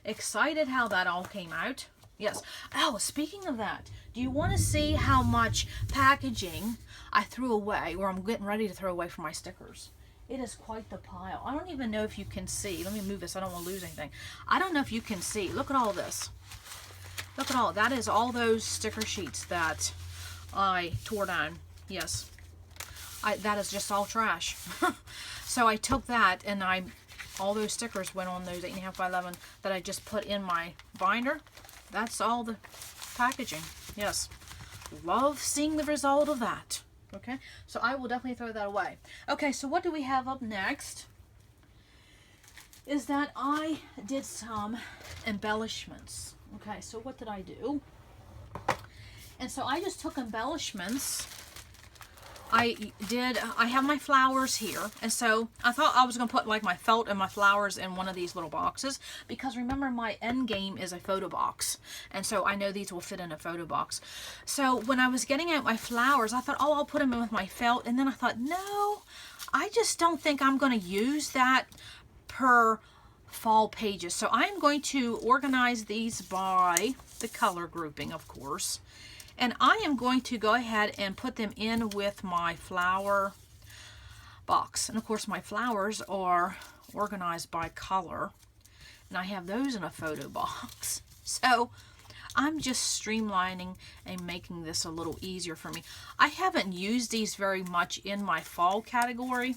Speaker 1: Excited how that all came out. Yes. Oh, speaking of that, do you want to see how much packaging I threw away, or I'm getting ready to throw away for my stickers? It is quite the pile. I don't even know if you can see. Let me move this. I don't want to lose anything. I don't know if you can see. Look at all this. Look at all. That is all those sticker sheets that I tore down. Yes. That is just all trash. So I took that and all those stickers went on those 8.5 by 11 that I just put in my binder. That's all the packaging. Yes. Love seeing the result of that. Okay. So I will definitely throw that away. Okay. So what do we have up next? Is that I did some embellishments. Okay. So what did I do? And so I just took embellishments. I have my flowers here, and so I thought I was going to put like my felt and my flowers in one of these little boxes, because remember my end game is a photo box, and so I know these will fit in a photo box. So when I was getting out my flowers, I thought, oh, I'll put them in with my felt, and then I thought, no, I just don't think I'm going to use that per fall pages. So I'm going to organize these by the color grouping, of course. And I am going to go ahead and put them in with my flower box. And of course my flowers are organized by color. And I have those in a photo box. So I'm just streamlining and making this a little easier for me. I haven't used these very much in my fall category.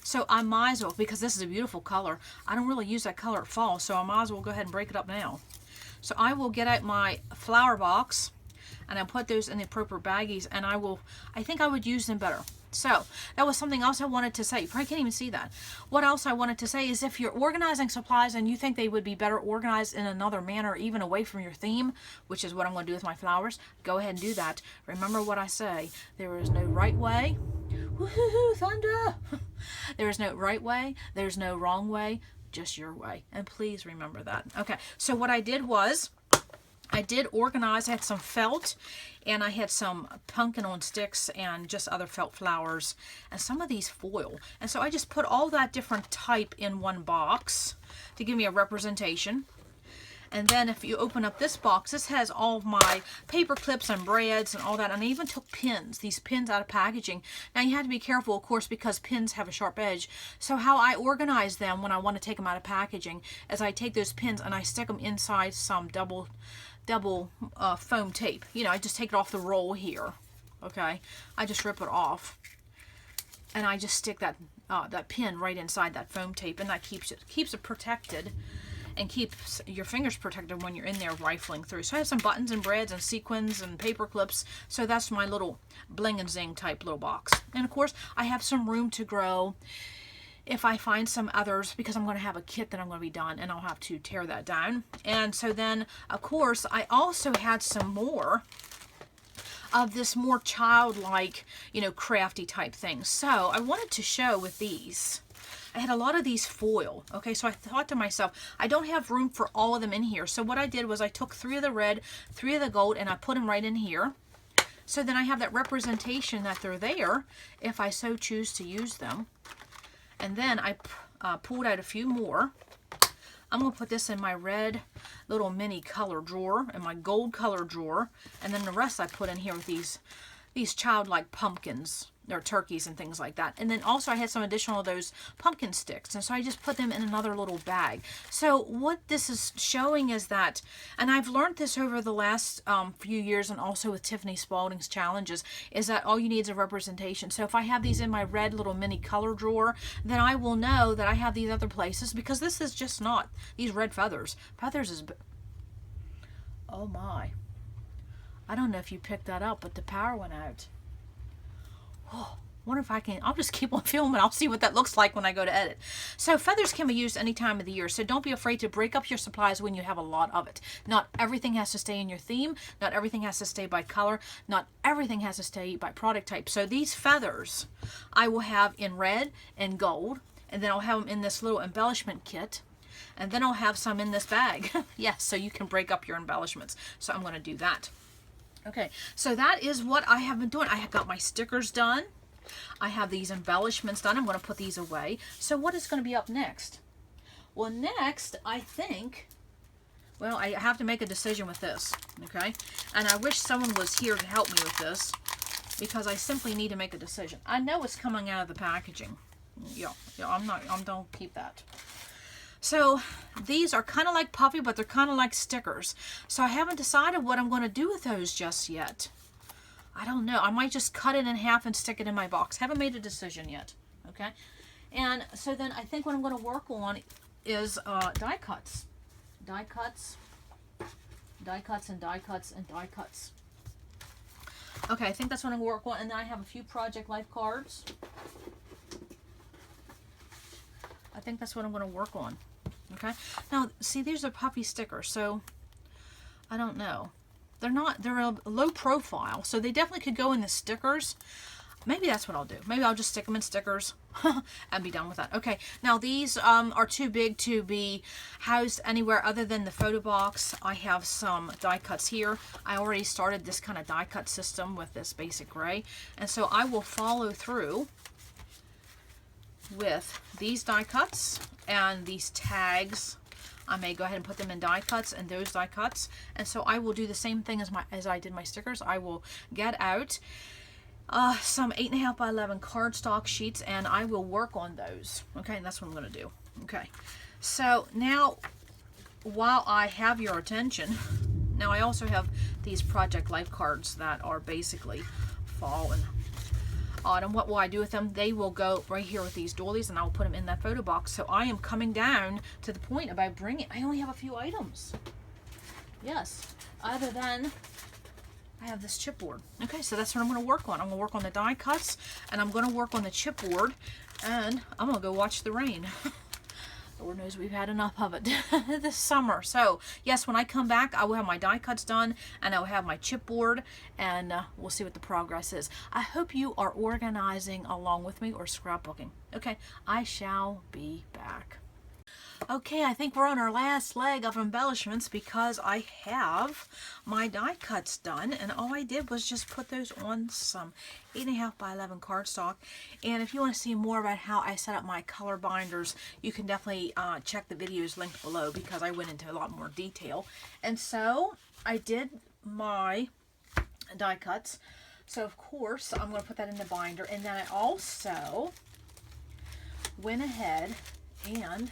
Speaker 1: So I might as well, because this is a beautiful color. I don't really use that color at fall, so I might as well go ahead and break it up now. So I will get out my flower box, and I'll put those in the appropriate baggies, and I think I would use them better. So that was something else I wanted to say. You probably can't even see that. What else I wanted to say is, if you're organizing supplies and you think they would be better organized in another manner, even away from your theme, which is what I'm going to do with my flowers, go ahead and do that. Remember what I say. There is no right way. Woohoo, thunder! There is no right way. There's no wrong way. Just your way. And please remember that. Okay, so what I did was, I did organize. I had some felt, and I had some pumpkin on sticks and just other felt flowers and some of these foil. And so I just put all that different type in one box to give me a representation. And then if you open up this box, this has all of my paper clips and brads and all that. And I even took pins, these pins out of packaging. Now you have to be careful, of course, because pins have a sharp edge. So how I organize them when I want to take them out of packaging is I take those pins and I stick them inside some double foam tape. You know, I just take it off the roll here. Okay, I just rip it off, and I just stick that pin right inside that foam tape, and that keeps it protected, and keeps your fingers protected when you're in there rifling through. So I have some buttons and brads and sequins and paper clips. So that's my little bling and zing type little box. And of course I have some room to grow if I find some others, because I'm going to have a kit that I'm going to be done, and I'll have to tear that down. And so then, of course, I also had some more of this more childlike, you know, crafty type thing. So I wanted to show with these. I had a lot of these foil. Okay, so I thought to myself, I don't have room for all of them in here. So what I did was I took 3 of the red, 3 of the gold, and I put them right in here. So then I have that representation that they're there if I so choose to use them. And then I pulled out a few more. I'm going to put this in my red little mini color drawer and my gold color drawer. And then the rest I put in here with these childlike pumpkins or turkeys and things like that. And then also I had some additional of those pumpkin sticks. And so I just put them in another little bag. So what this is showing is that, and I've learned this over the last few years, and also with Tiffany Spalding's challenges, is that all you need is a representation. So if I have these in my red little mini color drawer, then I will know that I have these other places, because this is just not these red feathers. Feathers is, oh my. I don't know if you picked that up, but the power went out. Oh, wonder if I can, I'll just keep on filming. I'll see what that looks like when I go to edit. So feathers can be used any time of the year. So don't be afraid to break up your supplies when you have a lot of it. Not everything has to stay in your theme. Not everything has to stay by color. Not everything has to stay by product type. So these feathers I will have in red and gold. And then I'll have them in this little embellishment kit. And then I'll have some in this bag. Yes, so you can break up your embellishments. So I'm going to do that. Okay, so that is what I have been doing. I have got my stickers done. I have these embellishments done. I'm going to put these away. So what is going to be up next? Well, next, I think, well, I have to make a decision with this, okay? And I wish someone was here to help me with this, because I simply need to make a decision. I know it's coming out of the packaging. Yeah, don't keep that. So these are kind of like puffy, but they're kind of like stickers. So I haven't decided what I'm going to do with those just yet. I don't know. I might just cut it in half and stick it in my box. Haven't made a decision yet. Okay. And so then I think what I'm going to work on is die cuts. Die cuts. Die cuts and die cuts and die cuts. Okay, I think that's what I'm going to work on. And then I have a few Project Life cards. I think that's what I'm going to work on. Okay. Now, see, these are puffy stickers, so I don't know. They're a low profile, so they definitely could go in the stickers. Maybe that's what I'll do. Maybe I'll just stick them in stickers and be done with that. Okay. Now, these are too big to be housed anywhere other than the photo box. I have some die cuts here. I already started this kind of die cut system with this basic gray, and so I will follow through with these die cuts and these tags. I may go ahead and put them in die cuts and those die cuts, and so I will do the same thing as I did my stickers. I will get out some 8.5 by 11 cardstock sheets, and I will work on those. Okay, and that's what I'm going to do. Okay, so now while I have your attention, now I also have these Project Life cards that are basically fall and autumn. What will I do with them? They will go right here with these doilies, and I will put them in that photo box. So I am coming down to the point about bringing, I only have a few items. Yes, other than I have this chipboard. Okay, so that's what I'm going to work on. I'm going to work on the die cuts, and I'm going to work on the chipboard, and I'm going to go watch the rain. Lord knows we've had enough of it this summer. So yes, when I come back, I will have my die cuts done, and I will have my chipboard, and we'll see what the progress is. I hope you are organizing along with me or scrapbooking. Okay, I shall be back. Okay, I think we're on our last leg of embellishments because I have my die cuts done, and all I did was just put those on some 8.5 by 11 cardstock. And if you want to see more about how I set up my color binders, you can definitely check the videos linked below, because I went into a lot more detail. And so I did my die cuts. So of course I'm going to put that in the binder, and then I also went ahead and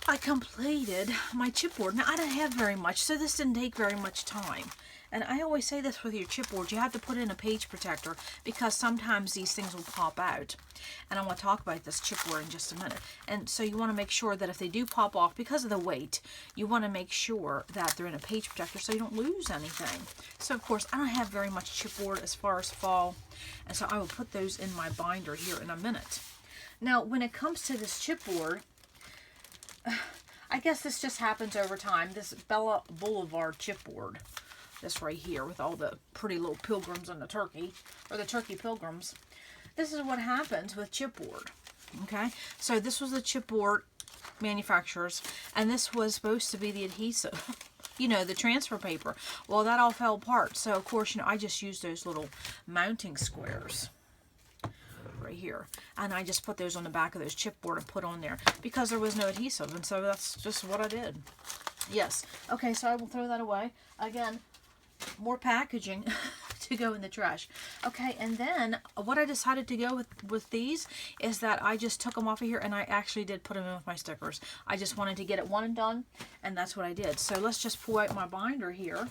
Speaker 1: I completed my chipboard. Now, I don't have very much, so this didn't take very much time. And I always say this with your chipboard, you have to put in a page protector, because sometimes these things will pop out. And I want to talk about this chipboard in just a minute. And so you want to make sure that if they do pop off because of the weight, you want to make sure that they're in a page protector so you don't lose anything. So of course, I don't have very much chipboard as far as fall, and so I will put those in my binder here in a minute. Now, when it comes to this chipboard, I guess this just happens over time. This Bella Boulevard chipboard, this right here with all the pretty little pilgrims and the turkey, or the turkey pilgrims. This is what happens with chipboard. Okay, so this was the chipboard manufacturers, and this was supposed to be the adhesive, you know, the transfer paper. Well, that all fell apart. So of course, you know, I just used those little mounting squares right here, and I just put those on the back of those chipboard and put on there because there was no adhesive, and so that's just what I did. Yes. Okay, so I will throw that away. Again, more packaging to go in the trash. Okay, and then what I decided to go with these is that I just took them off of here, and I actually did put them in with my stickers. I just wanted to get it one and done, and that's what I did. So let's just pull out my binder here.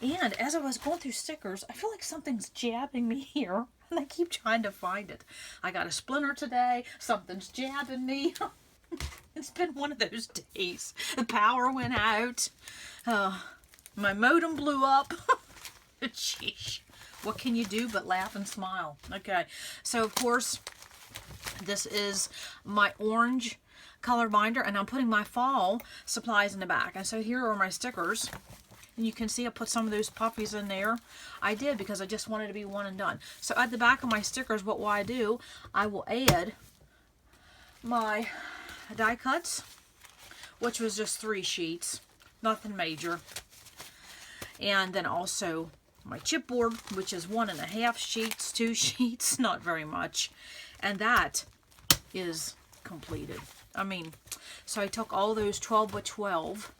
Speaker 1: And as I was going through stickers, I feel like something's jabbing me here, and I keep trying to find it. I got a splinter today. Something's jabbing me. It's been one of those days. The power went out. My modem blew up. Sheesh. What can you do but laugh and smile? Okay, so of course, this is my orange color binder, and I'm putting my fall supplies in the back. And so here are my stickers. And you can see I put some of those puppies in there. I did because I just wanted to be one and done. So at the back of my stickers, what will I do? I will add my die cuts, which was just 3 sheets. Nothing major. And then also my chipboard, which is 1.5 sheets, 2 sheets, not very much. And that is completed. I mean, so I took all those 12 by 12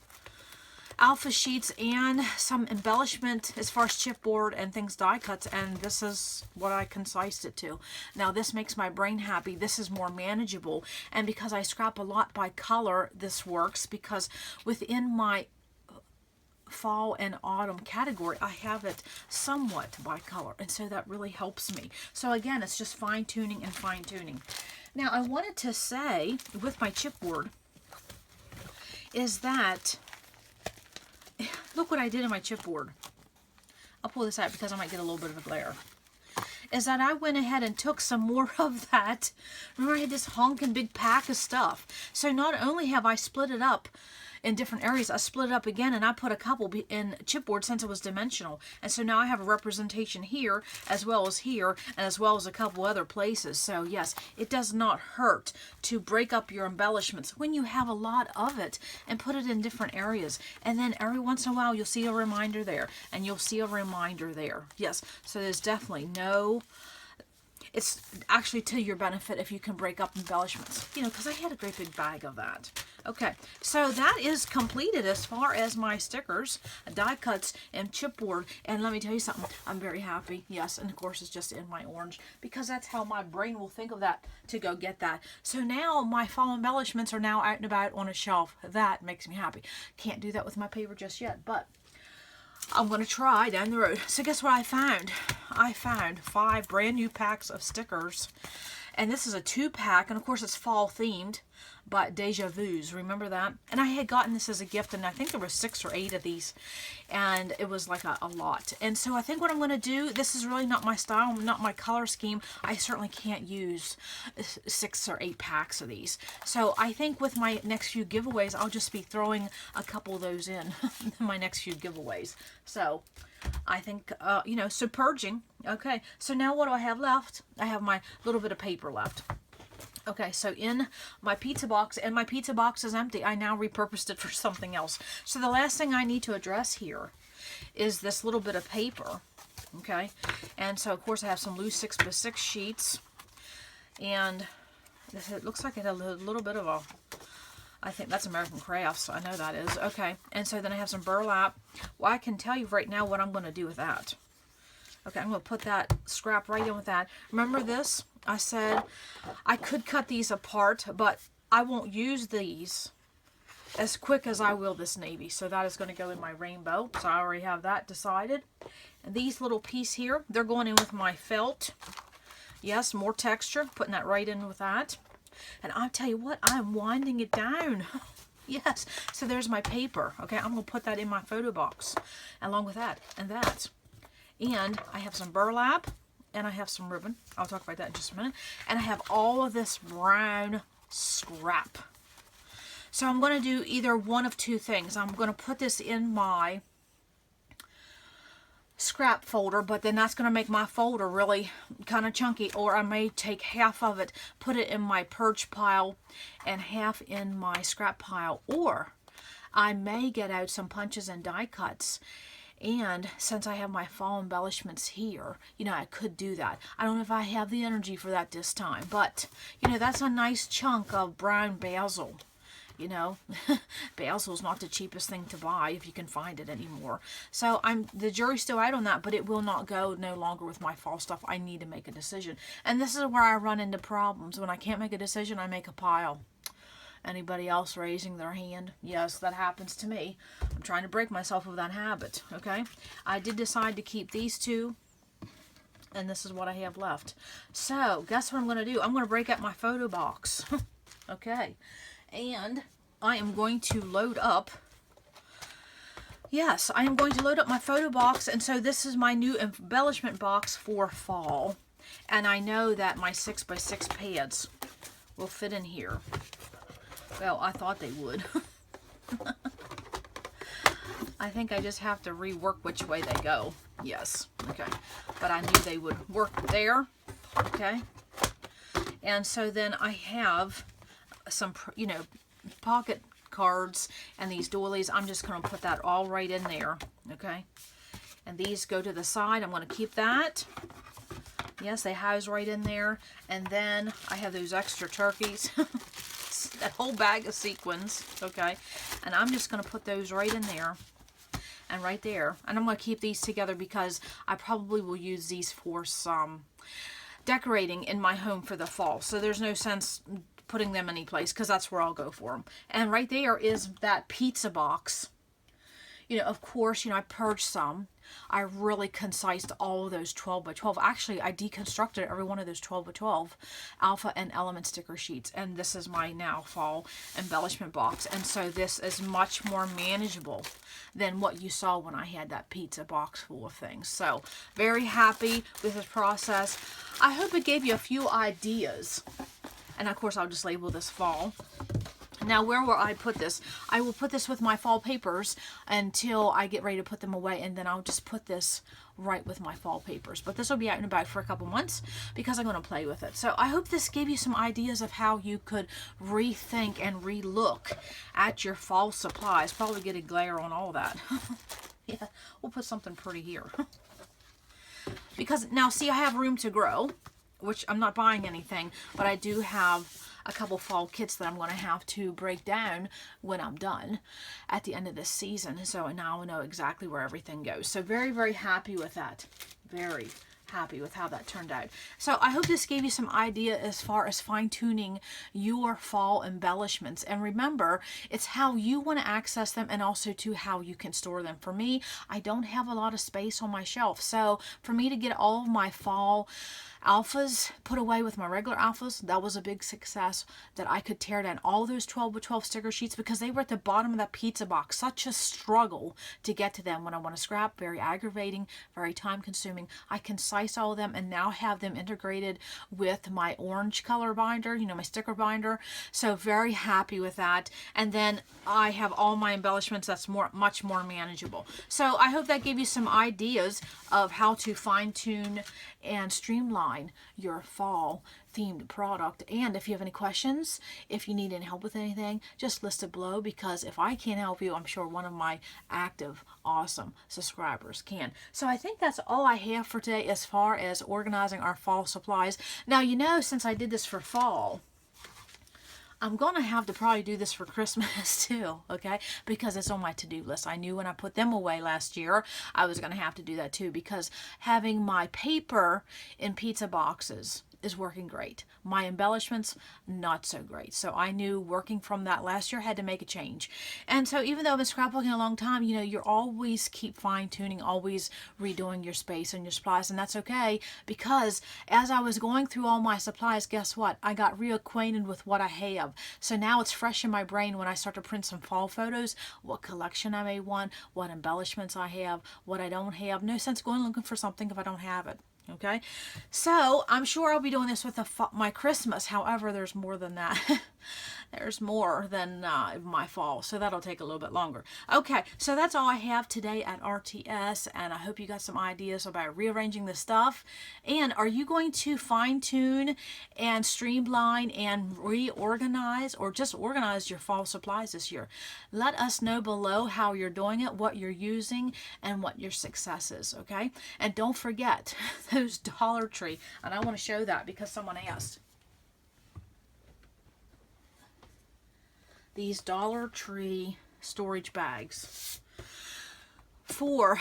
Speaker 1: alpha sheets and some embellishment as far as chipboard and things die cuts, and this is what I concised it to. Now this makes my brain happy. This is more manageable, and because I scrap a lot by color, this works, because within my fall and autumn category I have it somewhat by color, and so that really helps me. So again, it's just fine-tuning and fine-tuning. Now I wanted to say with my chipboard is that, look what I did in my chipboard. I'll pull this out because I might get a little bit of a glare. Is that I went ahead and took some more of that. Remember, I had this honking big pack of stuff. So not only have I split it up in different areas, I split it up again, and I put a couple in chipboard since it was dimensional. And so now I have a representation here, as well as here, and as well as a couple other places. So yes, it does not hurt to break up your embellishments when you have a lot of it and put it in different areas. And then every once in a while, you'll see a reminder there, and you'll see a reminder there. Yes, so there's definitely no... It's actually to your benefit if you can break up embellishments, you know, because I had a great big bag of that. Okay, so that is completed as far as my stickers, die cuts, and chipboard. And let me tell you something, I'm very happy. Yes, and of course it's just in my orange, because that's how my brain will think of that to go get that. So now my fall embellishments are now out and about on a shelf. That makes me happy. Can't do that with my paper just yet, but I'm going to try down the road. So guess what I found? I found 5 brand new packs of stickers. And this is a 2-pack. And of course it's fall themed. But Deja Vu's, remember that? And I had gotten this as a gift, and I think there were 6 or 8 of these. And it was like a lot. And so I think what I'm going to do, this is really not my style, not my color scheme. I certainly can't use 6 or 8 packs of these. So I think with my next few giveaways, I'll just be throwing a couple of those in my next few giveaways. So I think, you know, so purging. Okay, so now what do I have left? I have my little bit of paper left. Okay, so in my pizza box, and my pizza box is empty. I now repurposed it for something else. So the last thing I need to address here is this little bit of paper. Okay, and so of course I have some loose 6x6 sheets, and this, it looks like it had a little bit of a, I think that's American Crafts. I know that is. Okay, and so then I have some burlap. Well, I can tell you right now what I'm going to do with that. Okay, I'm going to put that scrap right in with that. Remember this? I said I could cut these apart, but I won't use these as quick as I will this navy. So that is going to go in my rainbow. So I already have that decided. And these little pieces here, they're going in with my felt. Yes, more texture. Putting that right in with that. And I'll tell you what, I'm winding it down. Yes, so there's my paper. Okay, I'm going to put that in my photo box along with that and that. And I have some burlap. And I have some ribbon. I'll talk about that in just a minute. And I have all of this brown scrap. So I'm going to do either one of 2 things. I'm going to put this in my scrap folder, but then that's going to make my folder really kind of chunky. Or I may take half of it, put it in my purge pile, and half in my scrap pile. Or I may get out some punches and die cuts. And since I have my fall embellishments here, you know, I could do that. I don't know if I have the energy for that this time. But, you know, that's a nice chunk of brown basil. You know, basil's not the cheapest thing to buy if you can find it anymore. So the jury's still out on that, but it will not go no longer with my fall stuff. I need to make a decision. And this is where I run into problems. When I can't make a decision, I make a pile. Anybody else raising their hand? Yes, that happens to me. I'm trying to break myself of that habit, okay? I did decide to keep these 2, and this is what I have left. So, guess what I'm going to do? I'm going to break up my photo box, okay? And I am going to load up, yes, I am going to load up my photo box, and so this is my new embellishment box for fall. And I know that my 6x6 pads will fit in here. Well, I thought they would. I think I just have to rework which way they go. Yes, okay. But I knew they would work there, okay? And so then I have some, you know, pocket cards and these doilies. I'm just going to put that all right in there, okay? And these go to the side. I'm going to keep that. Yes, they house right in there. And then I have those extra turkeys. That whole bag of sequins, okay? And I'm just going to put those right in there and right there. And I'm going to keep these together because I probably will use these for some decorating in my home for the fall. So there's no sense putting them anyplace because that's where I'll go for them. And right there is that pizza box. You know, of course, you know, I purged some. I really concised all of those 12 by 12. Actually, I deconstructed every one of those 12 by 12 alpha and element sticker sheets. And this is my now fall embellishment box. And so this is much more manageable than what you saw when I had that pizza box full of things. So very happy with this process. I hope it gave you a few ideas. And of course, I'll just label this fall. Now, where will I put this? I will put this with my fall papers until I get ready to put them away, and then I'll just put this right with my fall papers. But this will be out and about for a couple months because I'm going to play with it. So I hope this gave you some ideas of how you could rethink and relook at your fall supplies. Probably get a glare on all that. Yeah, we'll put something pretty here. Because now, see, I have room to grow, which I'm not buying anything, but I do have a couple fall kits that I'm going to have to break down when I'm done at the end of this season. So now I know exactly where everything goes. So very, very happy with that. Very happy with how that turned out. So I hope this gave you some idea as far as fine-tuning your fall embellishments. And remember, it's how you want to access them and also to how you can store them. For me, I don't have a lot of space on my shelf. So for me to get all of my fall alphas put away with my regular alphas, that was a big success, that I could tear down all those 12 by 12 sticker sheets because they were at the bottom of that pizza box. Such a struggle to get to them when I want to scrap. Very aggravating, very time consuming. I concise all of them and now have them integrated with my orange color binder, you know, my sticker binder. So very happy with that. And then I have all my embellishments that's much more manageable. So I hope that gave you some ideas of how to fine tune and streamline your fall themed product. And if you have any questions, if you need any help with anything, just list it below, because if I can't help you, I'm sure one of my active, awesome subscribers can. So I think that's all I have for today as far as organizing our fall supplies. Now, you know, since I did this for fall, I'm going to have to probably do this for Christmas too, okay? Because it's on my to-do list. I knew when I put them away last year, I was going to have to do that too, because having my paper in pizza boxes is working great. My embellishments, not so great. So I knew working from that last year, I had to make a change. And so even though I've been scrapbooking a long time, you know, you're always keep fine-tuning, always redoing your space and your supplies, and that's okay, because as I was going through all my supplies, guess what? I got reacquainted with what I have. So now it's fresh in my brain when I start to print some fall photos, what collection I may want, what embellishments I have, what I don't have. No sense going looking for something if I don't have it. Okay, so I'm sure I'll be doing this with my Christmas. However, there's more than that. There's more than my fall, so that'll take a little bit longer. Okay, so that's all I have today at RTS, and I hope you got some ideas about rearranging the stuff. And are you going to fine-tune and streamline and reorganize, or just organize your fall supplies this year? Let us know below how you're doing it, what you're using, and what your success is, okay? And don't forget those Dollar Tree, and I want to show that because someone asked. These Dollar Tree storage bags for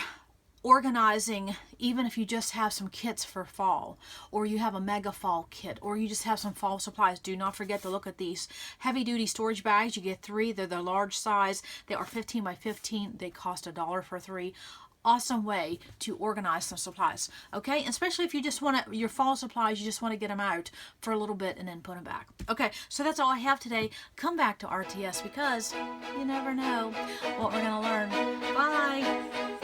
Speaker 1: organizing, even if you just have some kits for fall, or you have a mega fall kit, or you just have some fall supplies. Do not forget to look at these heavy duty storage bags. You get 3. They're the large size. They are 15 by 15. They cost $1 for 3. Awesome way to organize some supplies, okay? And especially if you just want to, your fall supplies, you just want to get them out for a little bit and then put them back. Okay, so that's all I have today. Come back to RTS because you never know what we're going to learn. Bye!